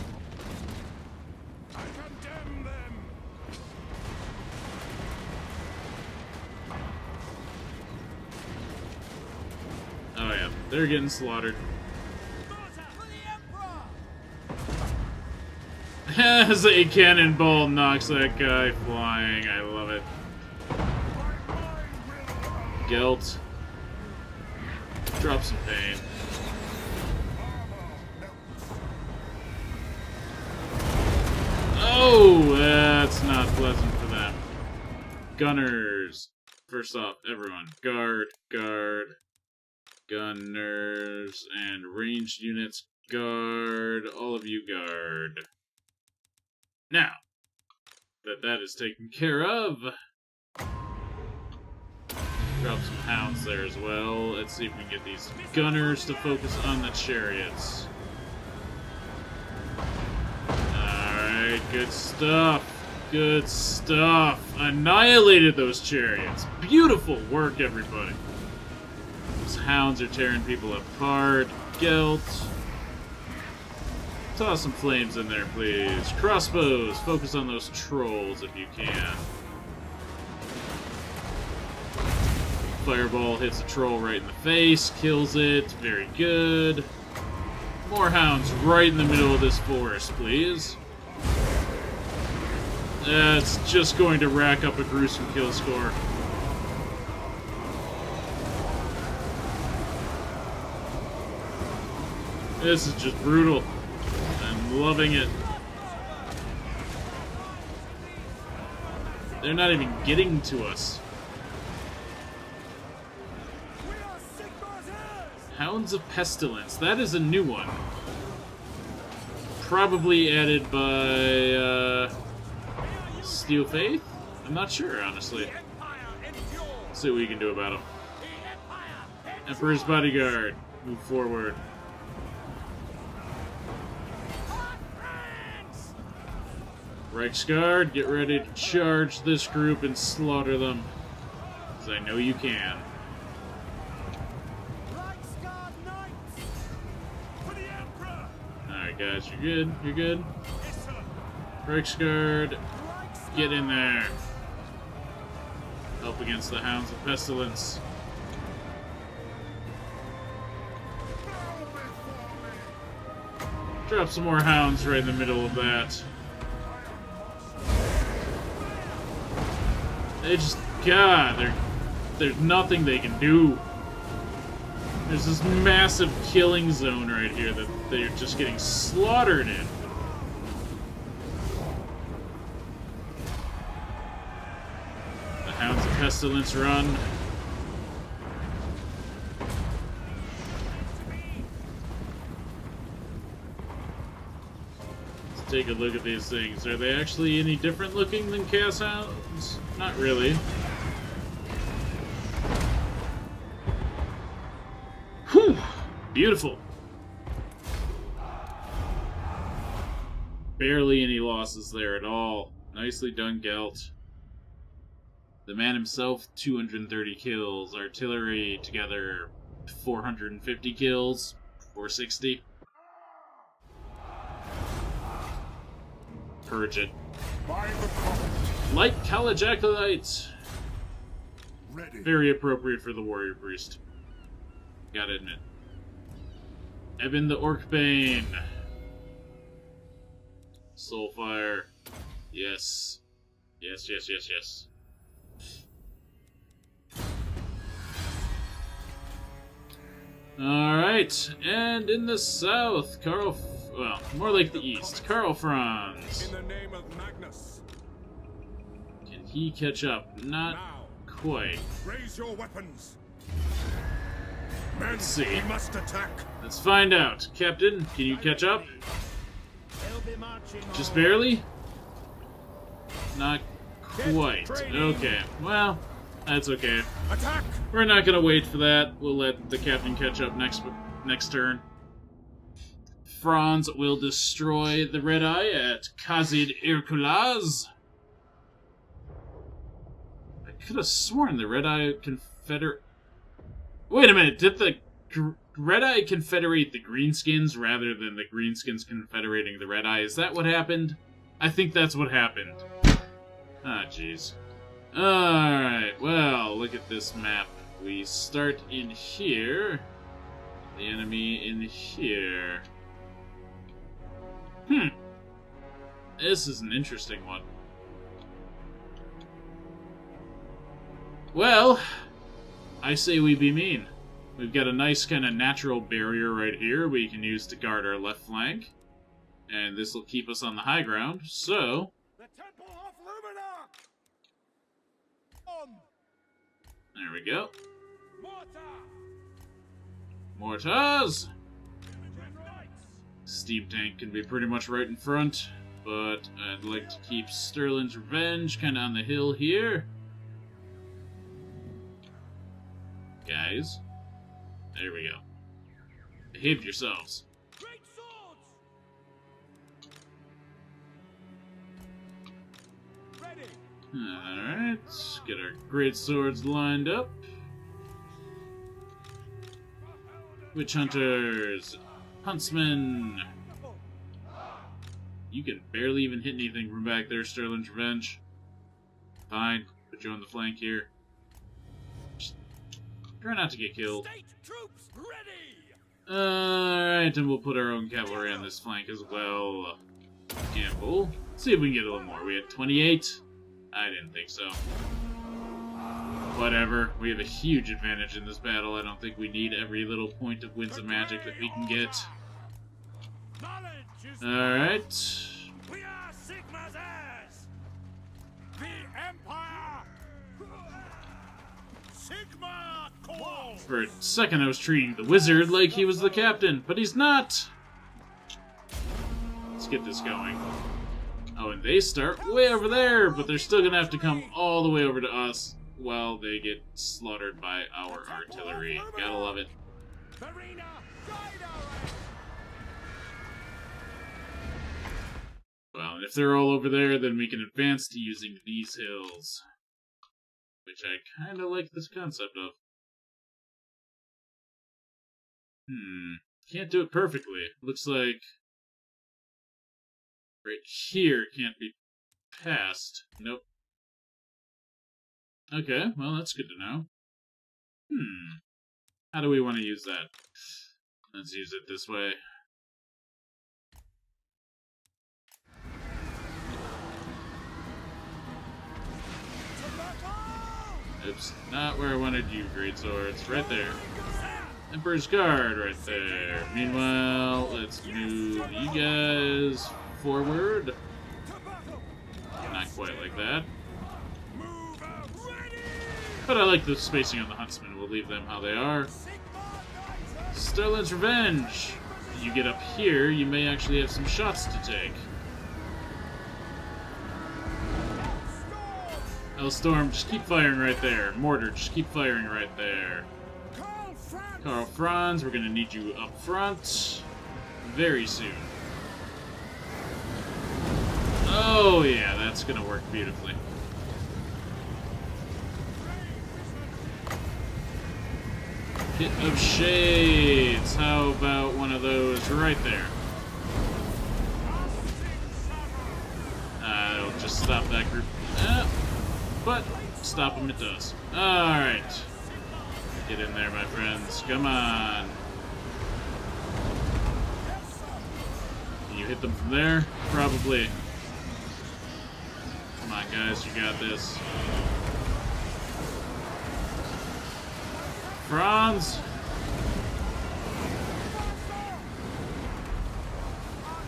Oh yeah, they're getting slaughtered. As a cannonball knocks that guy flying, I love it. Gelt. Drop some pain. Oh, that's not pleasant for them. Gunners. First off, everyone. Guard, guard. Gunners and ranged units. Guard. All of you guard. Now, that is taken care of, drop some hounds there as well. Let's see if we can get these gunners to focus on the chariots. Alright, good stuff. Good stuff. Annihilated those chariots. Beautiful work, everybody. Those hounds are tearing people apart. Gelt. Toss some flames in there, please. Crossbows, focus on those trolls if you can. Fireball hits a troll right in the face, kills it. Very good. More hounds right in the middle of this forest, please. That's just going to rack up a gruesome kill score. This is just brutal. I'm loving it. They're not even getting to us. Hounds of Pestilence. That is a new one. Probably added by Steel Faith? I'm not sure, honestly. Let's see what we can do about him. Emperor's Bodyguard. Move forward. Reichsguard, get ready to charge this group and slaughter them. Because I know you can. Alright guys, you're good, you're good. Reichsguard, get in there. Help against the Hounds of Pestilence. Drop some more Hounds right in the middle of that. They just, God, there's nothing they can do. There's this massive killing zone right here that they're just getting slaughtered in. The Hounds of Pestilence run. Let's take a look at these things. Are they actually any different looking than Chaos Hounds? Not really. Whew! Beautiful. Barely any losses there at all. Nicely done, Gelt. The man himself, 230 kills. Artillery together, 450 kills. 460. Purge it. Light college acolyte. Very appropriate for the warrior priest. Gotta admit. Eben the Orkbane. Soulfire. Yes. Yes, yes, yes, yes. Alright, and in the south, well, more like the east, Karl Franz. In the name of Magnus. Can he catch up? Not quite. Raise your weapons. Let's see. We must attack. Let's find out. Captain, can you catch up? Just barely? Not quite. Okay, well, that's okay. Attack! We're not gonna wait for that. We'll let the captain catch up next turn. Franz will destroy the Red Eye at Khazid Irkulaz. I could have sworn the Red Eye Confederate... Wait a minute, did the Red Eye confederate the Greenskins rather than the Greenskins confederating the Red Eye? Is that what happened? I think that's what happened. Ah, jeez. Alright, well, look at this map. We start in here. The enemy in here. This is an interesting one. Well, I say we be mean. We've got a nice kind of natural barrier right here we can use to guard our left flank. And this will keep us on the high ground, so... The Temple of Lumina! There we go. Mortar! Mortars! Steam tank can be pretty much right in front, but I'd like to keep Sterling's Revenge kind of on the hill here. Guys, there we go. Behave yourselves. Great swords! Ready! Alright, get our great swords lined up. Witch Hunters, Huntsmen. You can barely even hit anything from back there, Sterling's Revenge. Fine, put you on the flank here. Just try not to get killed. State troops ready! Alright, and we'll put our own cavalry on this flank as well. Gamble. See if we can get a little more. We had 28. I didn't think so. Whatever. We have a huge advantage in this battle. I don't think we need every little point of Winds of Magic that we can get. Alright. We are Sigma's heirs! The Empire! Sigma calls! For a second I was treating the wizard like he was the captain, but he's not! Let's get this going. Oh, and they start way over there, but they're still gonna have to come all the way over to us while they get slaughtered by our artillery. Gotta love it. Well, and if they're all over there, then we can advance to using these hills. Which I kinda like this concept of. Can't do it perfectly. Looks like right here can't be passed. Nope. Okay, well that's good to know. How do we want to use that? Let's use it this way. Oops, not where I wanted you, great swords. Right there. Emperor's Guard right there. Meanwhile, let's move you guys forward. Not quite like that. But I like the spacing on the Huntsmen. We'll leave them how they are. Sterling's Revenge. You get up here, you may actually have some shots to take. Hellstorm, just keep firing right there. Mortar, just keep firing right there. Karl Franz, we're gonna need you up front very soon. Oh yeah, that's gonna work beautifully. Pit of Shades. How about one of those right there? It'll just stop that group. But stop them it does. Alright. Get in there, my friends. Come on. Can you hit them from there? Probably. Come on, guys. You got this. Franz.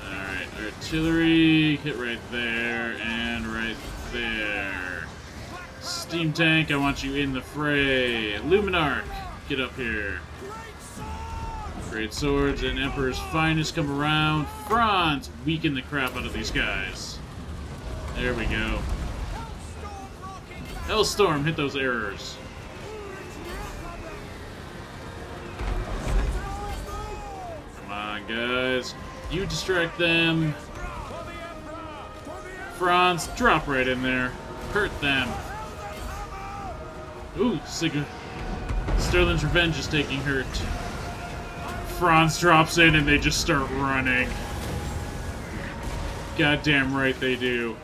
Alright, artillery. Hit right there and right there. Steam Tank, I want you in the fray. Luminarch, get up here. Great Swords and Emperor's Finest come around. Franz, weaken the crap out of these guys. There we go. Hellstorm, hit those errors. Come on, guys. You distract them. Franz, drop right in there. Hurt them. Ooh, Sterling's Revenge is taking hurt. Franz drops in and they just start running. Goddamn right they do.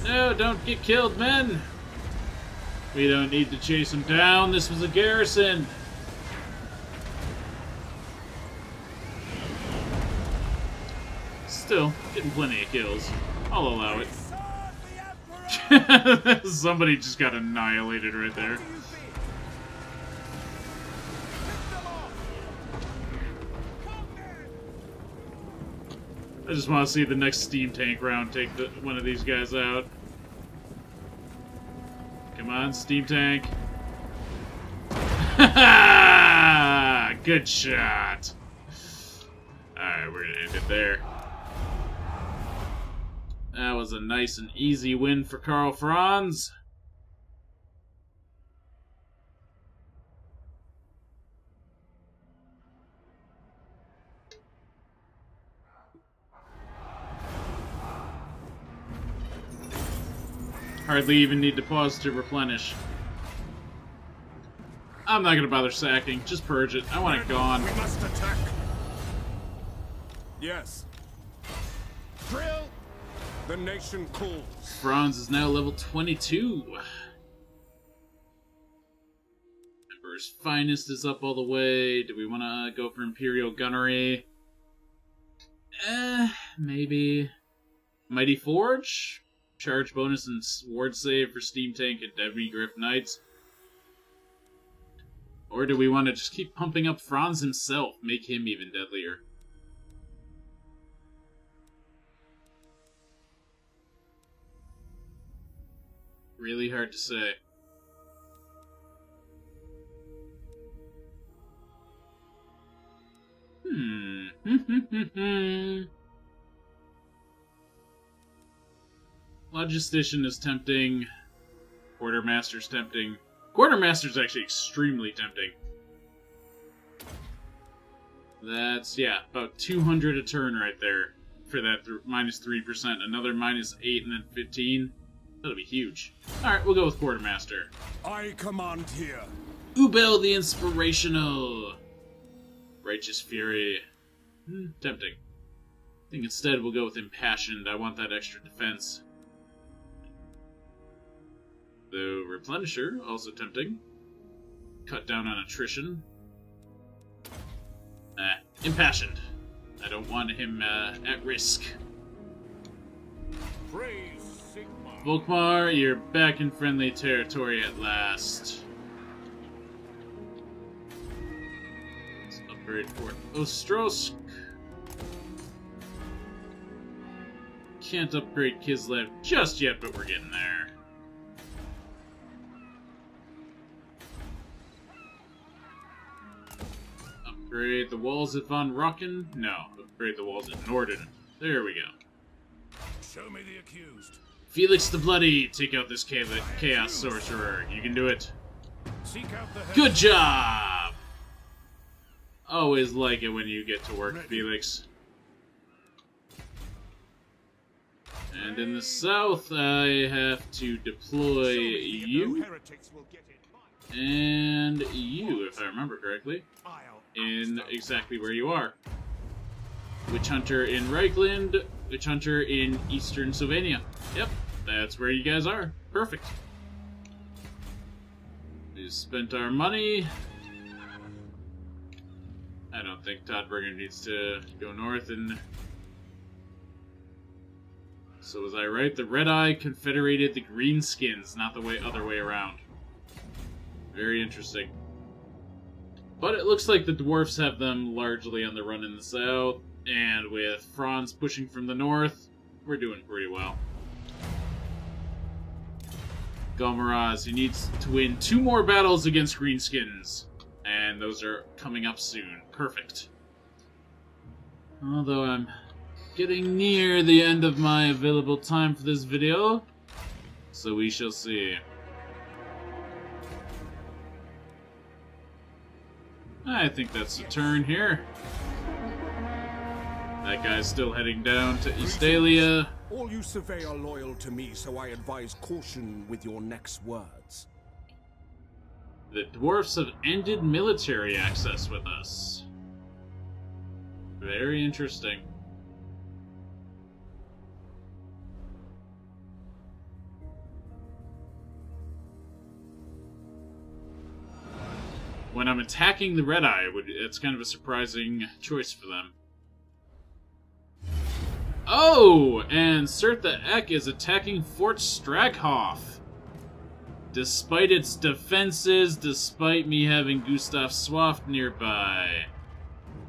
No, don't get killed, men! We don't need to chase them down. This was a garrison. Still, getting plenty of kills. I'll allow it. Somebody just got annihilated right there. I just want to see the next Steam Tank round take one of these guys out. Come on, Steam Tank. Good shot. Alright, we're gonna end it there. That was a nice and easy win for Karl Franz. Hardly even need to pause to replenish. I'm not gonna bother sacking, just purge it. I want it gone. We must attack. Yes. Drill. The nation calls. Franz is now level 22. Emperor's Finest is up all the way. Do we want to go for Imperial Gunnery? Maybe. Mighty Forge? Charge bonus and ward save for Steam Tank and Deadly Griff Knights? Or do we want to just keep pumping up Franz himself, make him even deadlier? Really hard to say. Logistician is tempting. Quartermaster's tempting. Quartermaster's actually extremely tempting. That's, yeah, about 200 a turn right there for that minus 3%. Another minus 8 and then 15. That'll be huge. Alright, we'll go with Quartermaster. I command here. Ubel the Inspirational. Righteous Fury. Tempting. I think instead we'll go with Impassioned. I want that extra defense. The Replenisher, also tempting. Cut down on attrition. Impassioned. I don't want him at risk. Praise Sigma. Volkmar, you're back in friendly territory at last. Let's upgrade Fort Ostrosk. Can't upgrade Kislev just yet, but we're getting there. Upgrade the walls at Von Rocken? No. Upgrade the walls at Norden. There we go. Show me the accused. Felix the Bloody, take out this Chaos Sorcerer. You can do it. Seek out the head. Good job! Always like it when you get to work, Felix. And in the south, I have to deploy you. And you, if I remember correctly. In exactly where you are. Witch Hunter in Reichland, Witch Hunter in Eastern Sylvania. Yep, that's where you guys are. Perfect. We spent our money. I don't think Todbringer needs to go north, and so was I right? The Red Eye confederated the Greenskins, not the other way around. Very interesting. But it looks like the dwarfs have them largely on the run in the south, and with Franz pushing from the north, we're doing pretty well. Gomaraz, he needs to win 2 more battles against Greenskins, and those are coming up soon. Perfect. Although I'm getting near the end of my available time for this video, so we shall see. I think that's a turn here. That guy's still heading down to Eastalia. All you survey are loyal to me, so I advise caution with your next words. The dwarfs have ended military access with us. Very interesting. When I'm attacking the Red Eye, it's kind of a surprising choice for them. Oh! And Sirtha Ek is attacking Fort Straghov. Despite its defenses, despite me having Gustaf Swaft nearby.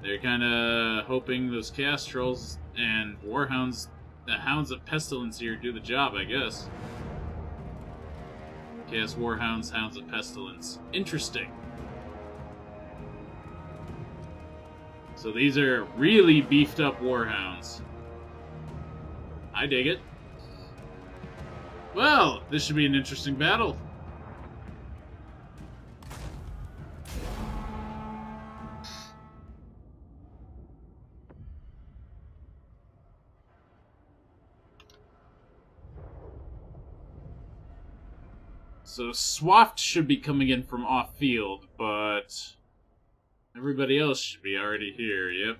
They're kind of hoping those Chaos Trolls and Warhounds, the Hounds of Pestilence here, do the job, I guess. Chaos Warhounds, Hounds of Pestilence. Interesting. So these are really beefed up Warhounds. I dig it. Well, this should be an interesting battle. So Swaft should be coming in from off-field, but everybody else should be already here, yep.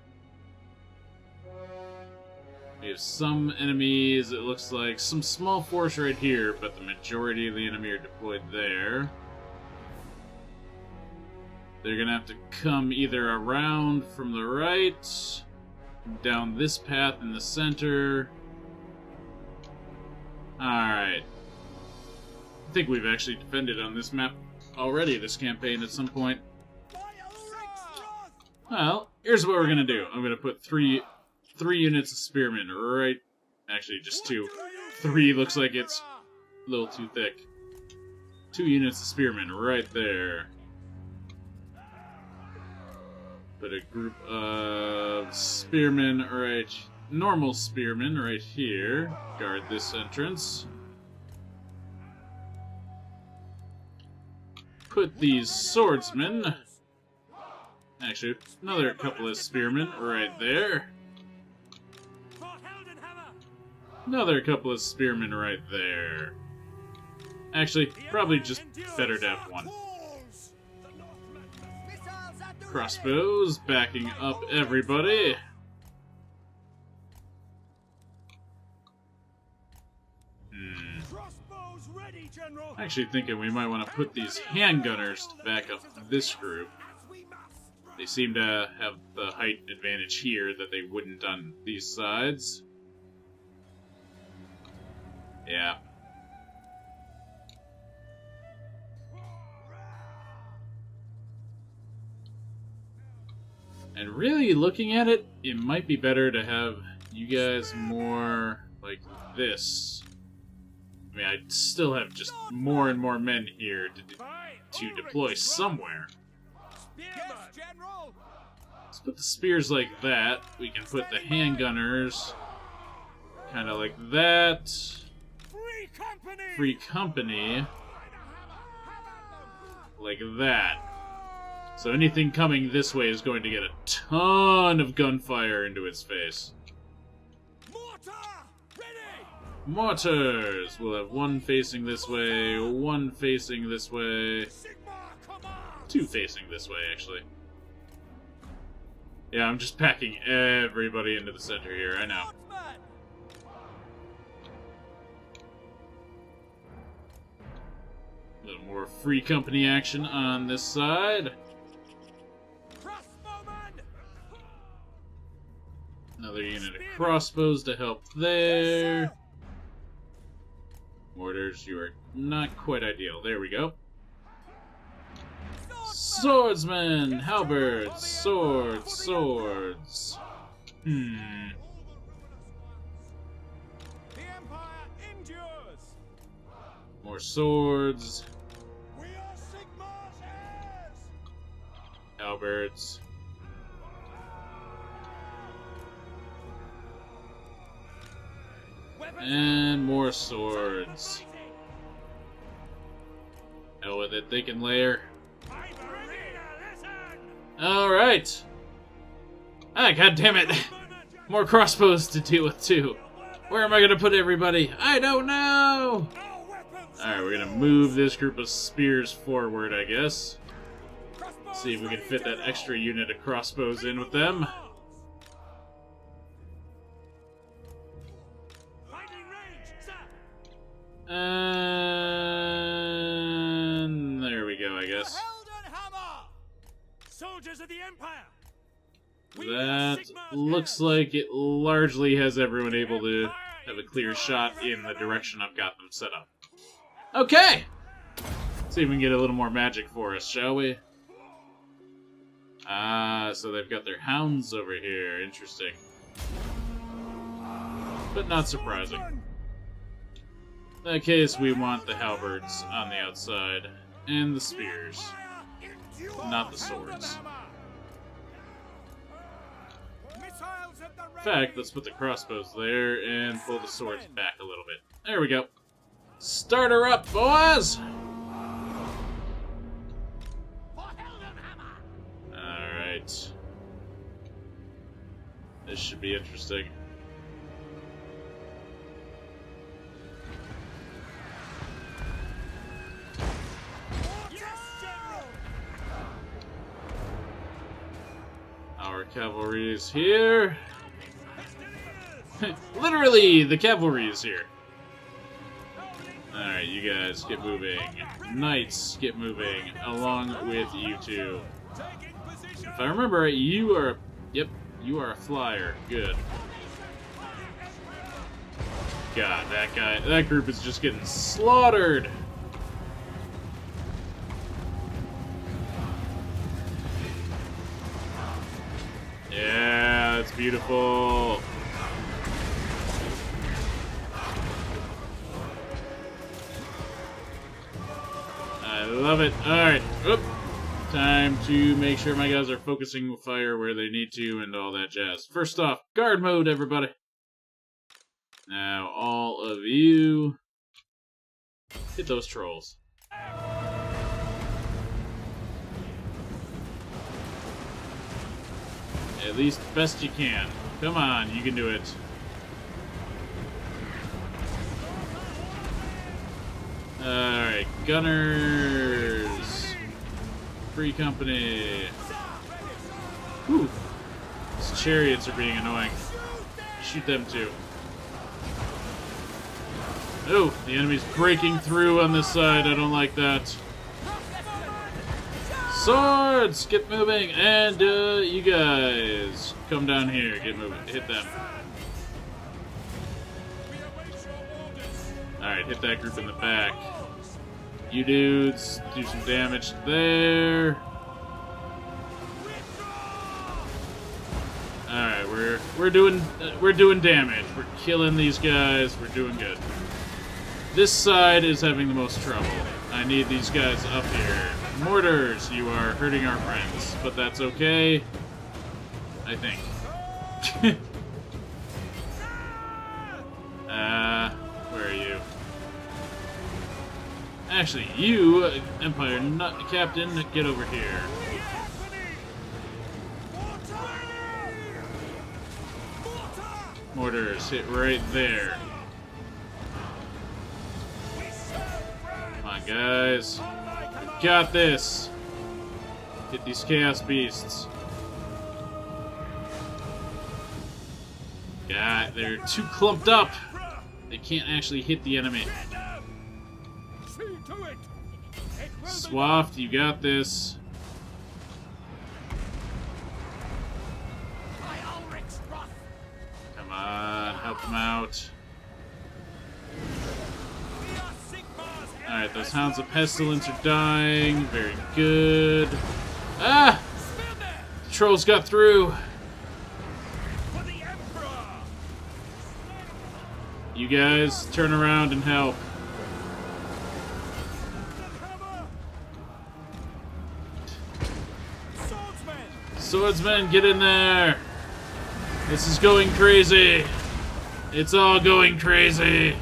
We have some enemies, it looks like some small force right here, but the majority of the enemy are deployed there. They're gonna have to come either around from the right, down this path in the center. Alright. I think we've actually defended on this map already this campaign at some point. Well, here's what we're gonna do. I'm gonna put three units of spearmen right... Actually, just 2. 3 looks like it's a little too thick. 2 units of spearmen right there. Put a group of spearmen normal spearmen right here. Guard this entrance. Put these swordsmen. Actually, another couple of spearmen right there. Another couple of spearmen right there. Actually, probably just better to have one. Crossbows backing up everybody. Actually thinking we might want to put these handgunners to back up this group. They seem to have the height advantage here that they wouldn't on these sides. Yeah. And really, looking at it, it might be better to have you guys more like this. I mean, I'd still have just more and more men here to deploy somewhere. Let's put the spears like that. We can put the handgunners kind of like that. Free company. Like that. So anything coming this way is going to get a ton of gunfire into its face. Mortars! We'll have one facing this way, one facing this way. Two facing this way, actually. Yeah, I'm just packing everybody into the center here, I know. A little more free company action on this side. Another unit of crossbows to help there. Mortars, you are not quite ideal. There we go. Swordsmen! Halberds! Swords! Swords! More swords. Halberds. And more swords. Hell with it, they can layer. Alright! Ah, goddammit! More crossbows to deal with, too. Where am I gonna put everybody? I don't know! Alright, we're gonna move this group of spears forward, I guess. See if we can fit that extra unit of crossbows in with them. And there we go, I guess. Soldiers of the Empire. That looks like it largely has everyone able to have a clear shot in the direction I've got them set up. Okay! See if we can get a little more magic for us, shall we? Ah, so they've got their hounds over here. Interesting. But not surprising. In that case, we want the halberds on the outside, and the spears, not the swords. In fact, let's put the crossbows there and pull the swords back a little bit. There we go. Start her up, boys! Alright. This should be interesting. Our cavalry is here. Literally, the cavalry is here. Alright, you guys, get moving. Knights, get moving, along with you two. If I remember right, you are... Yep, you are a flyer. Good. God, that group is just getting slaughtered. Yeah, it's beautiful. I love it. Alright. Oop. Time to make sure my guys are focusing fire where they need to and all that jazz. First off, guard mode, everybody. Now, all of you, hit those trolls. At least best you can. Come on, you can do it. Alright, gunners. Free company. Whew. These chariots are being annoying. Shoot them too. Oh, the enemy's breaking through on this side. I don't like that. Swords! Get moving! And, you guys, come down here. Get moving. Hit them. Alright, hit that group in the back. You dudes, do some damage there. Alright, we're doing damage. We're killing these guys. We're doing good. This side is having the most trouble. I need these guys up here. Mortars, you are hurting our friends, but that's okay. I think. Where are you? Actually, you, Empire Captain, get over here. Mortars, hit right there. Come on, guys. We got this. Hit these Chaos Beasts. God, they're too clumped up. They can't actually hit the enemy. Swaft, you got this. Come on, help them out. Alright, those Hounds of Pestilence are dying. Very good. Ah! The trolls got through. You guys, turn around and help. Swordsmen, get in there! This is going crazy! It's all going crazy!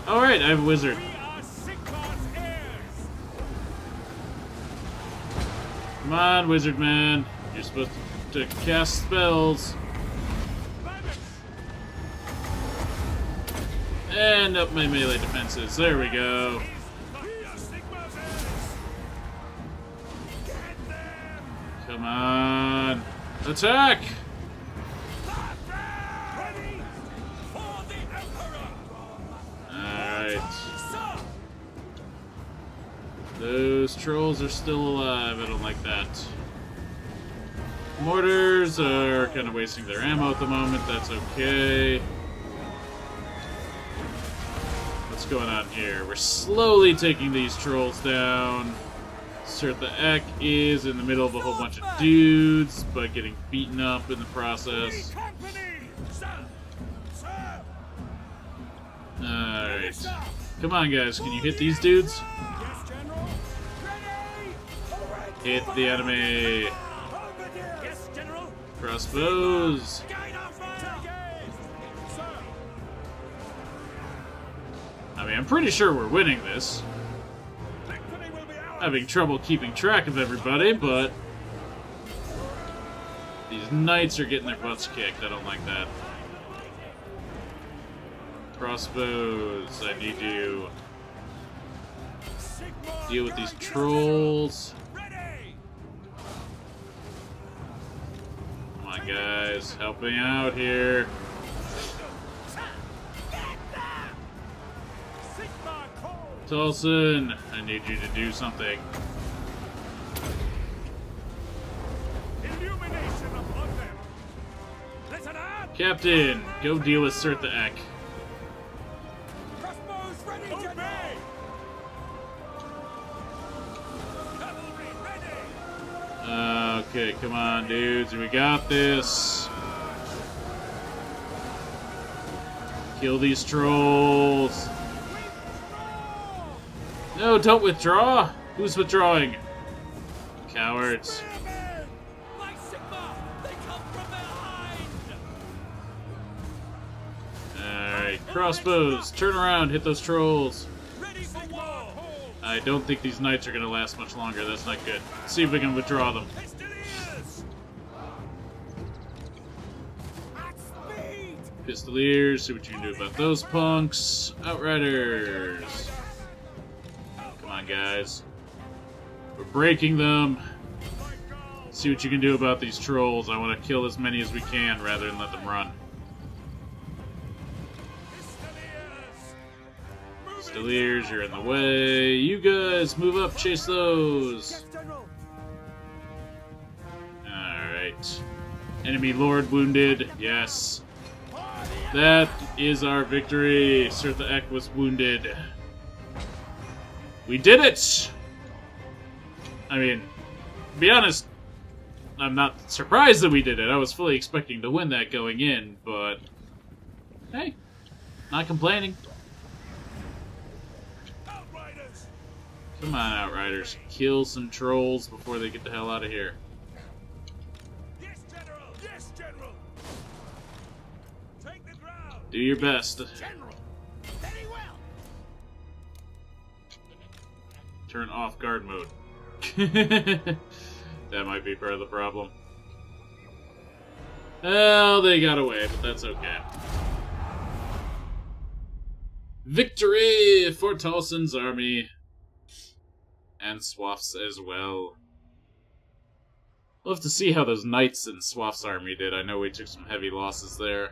Alright, I have a wizard. Come on, wizard man. You're supposed to cast spells. And up my melee defenses. There we go. Come on. Attack! Alright. Those trolls are still alive. I don't like that. Mortars are kind of wasting their ammo at the moment. That's okay. What's going on here? We're slowly taking these trolls down. The Ek is in the middle of a whole bunch of dudes, but getting beaten up in the process. Alright. Come on, guys. Can you hit these dudes? Hit the enemy. Crossbows. I mean, I'm pretty sure we're winning this. Having trouble keeping track of everybody, but these knights are getting their butts kicked. I don't like that. Crossbows, I need to deal with these trolls. Come on, guys, help me out here. Taalson, I need you to do something. Captain, go deal with the Ek. Okay, come on, dudes. We got this. Kill these trolls. No, don't withdraw. Who's withdrawing? parts. My Sigma! They come from behind! Alright, crossbows, turn around, hit those trolls. Ready for war! I don't think these knights are gonna last much longer, that's not good. Let's see if we can withdraw them. Pistoliers! At speed! Pistoliers, see what you can do about those punks. Outriders. Come on, guys. We're breaking them. See what you can do about these trolls. I want to kill as many as we can rather than let them run. Pistoliers, you're in the way. You guys, move up, chase those. Alright. Enemy lord wounded. Yes. That is our victory. Sirtha Ek was wounded. We did it! I mean, to be honest, I'm not surprised that we did it. I was fully expecting to win that going in, but hey, not complaining. Outriders! Come on, Outriders. Kill some trolls before they get the hell out of here. Yes, General! Yes, General! Take the ground! Do your best. General! Very well! Turn off guard mode. That might be part of the problem. Well, they got away, but that's okay. Victory for Taalson's army. And Swaft's as well. We'll have to see how those knights in Swaft's army did. I know we took some heavy losses there.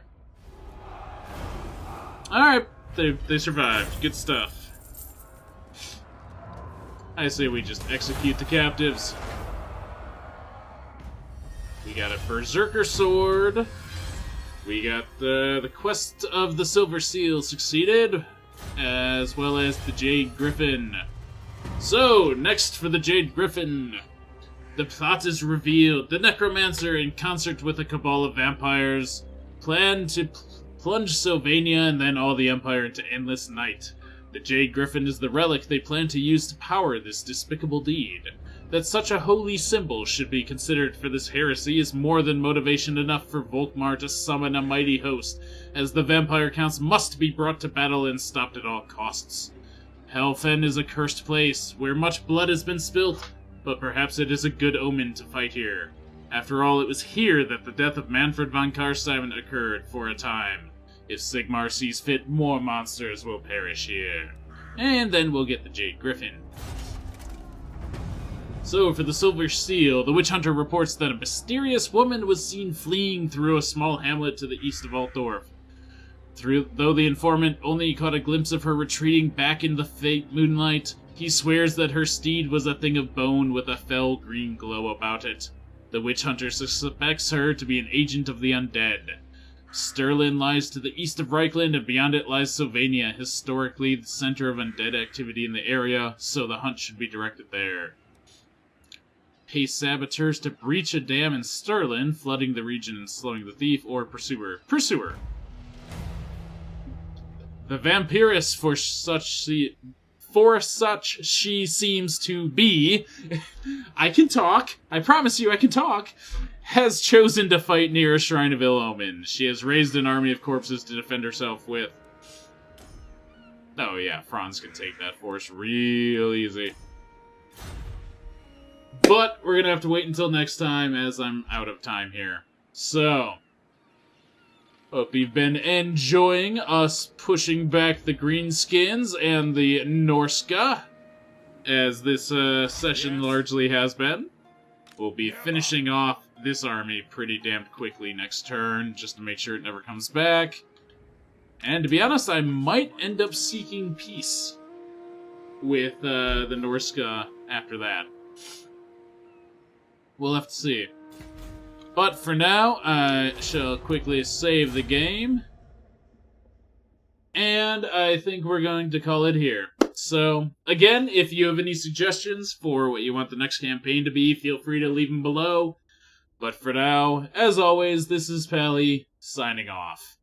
Alright, they survived. Good stuff. I say we just execute the captives. We got a Berserker Sword. We got the Quest of the Silver Seal succeeded, as well as the Jade Griffin. So, next for the Jade Griffin. The plot is revealed. The Necromancer, in concert with a cabal of vampires, plan to plunge Sylvania and then all the Empire into endless night. The Jade Griffin is the relic they plan to use to power this despicable deed. That such a holy symbol should be considered for this heresy is more than motivation enough for Volkmar to summon a mighty host, as the vampire counts must be brought to battle and stopped at all costs. Helfen is a cursed place, where much blood has been spilt, but perhaps it is a good omen to fight here. After all, it was here that the death of Manfred von Karstein occurred for a time. If Sigmar sees fit, more monsters will perish here. And then we'll get the Jade Griffin. So, for the Silver Seal, the Witch Hunter reports that a mysterious woman was seen fleeing through a small hamlet to the east of Altdorf. Though the informant only caught a glimpse of her retreating back in the faint moonlight, he swears that her steed was a thing of bone with a fell green glow about it. The Witch Hunter suspects her to be an agent of the undead. Stirlin lies to the east of Reichland, and beyond it lies Sylvania, historically the center of undead activity in the area, so the hunt should be directed there. Pay saboteurs to breach a dam in Stirlin, flooding the region and slowing the thief, or pursuer. Pursuer! The vampiress, for such she seems to be, I can talk, I promise you I can talk, has chosen to fight near a shrine of ill omen. She has raised an army of corpses to defend herself with. Oh yeah, Franz can take that force real easy. But we're gonna have to wait until next time, as I'm out of time here. So, hope you've been enjoying us pushing back the Greenskins and the Norsca, as this session largely has been. We'll be finishing off this army pretty damn quickly next turn, just to make sure it never comes back. And to be honest, I might end up seeking peace with the Norsca after that. We'll have to see. But for now, I shall quickly save the game. And I think we're going to call it here. So, again, if you have any suggestions for what you want the next campaign to be, feel free to leave them below. But for now, as always, this is Pally, signing off.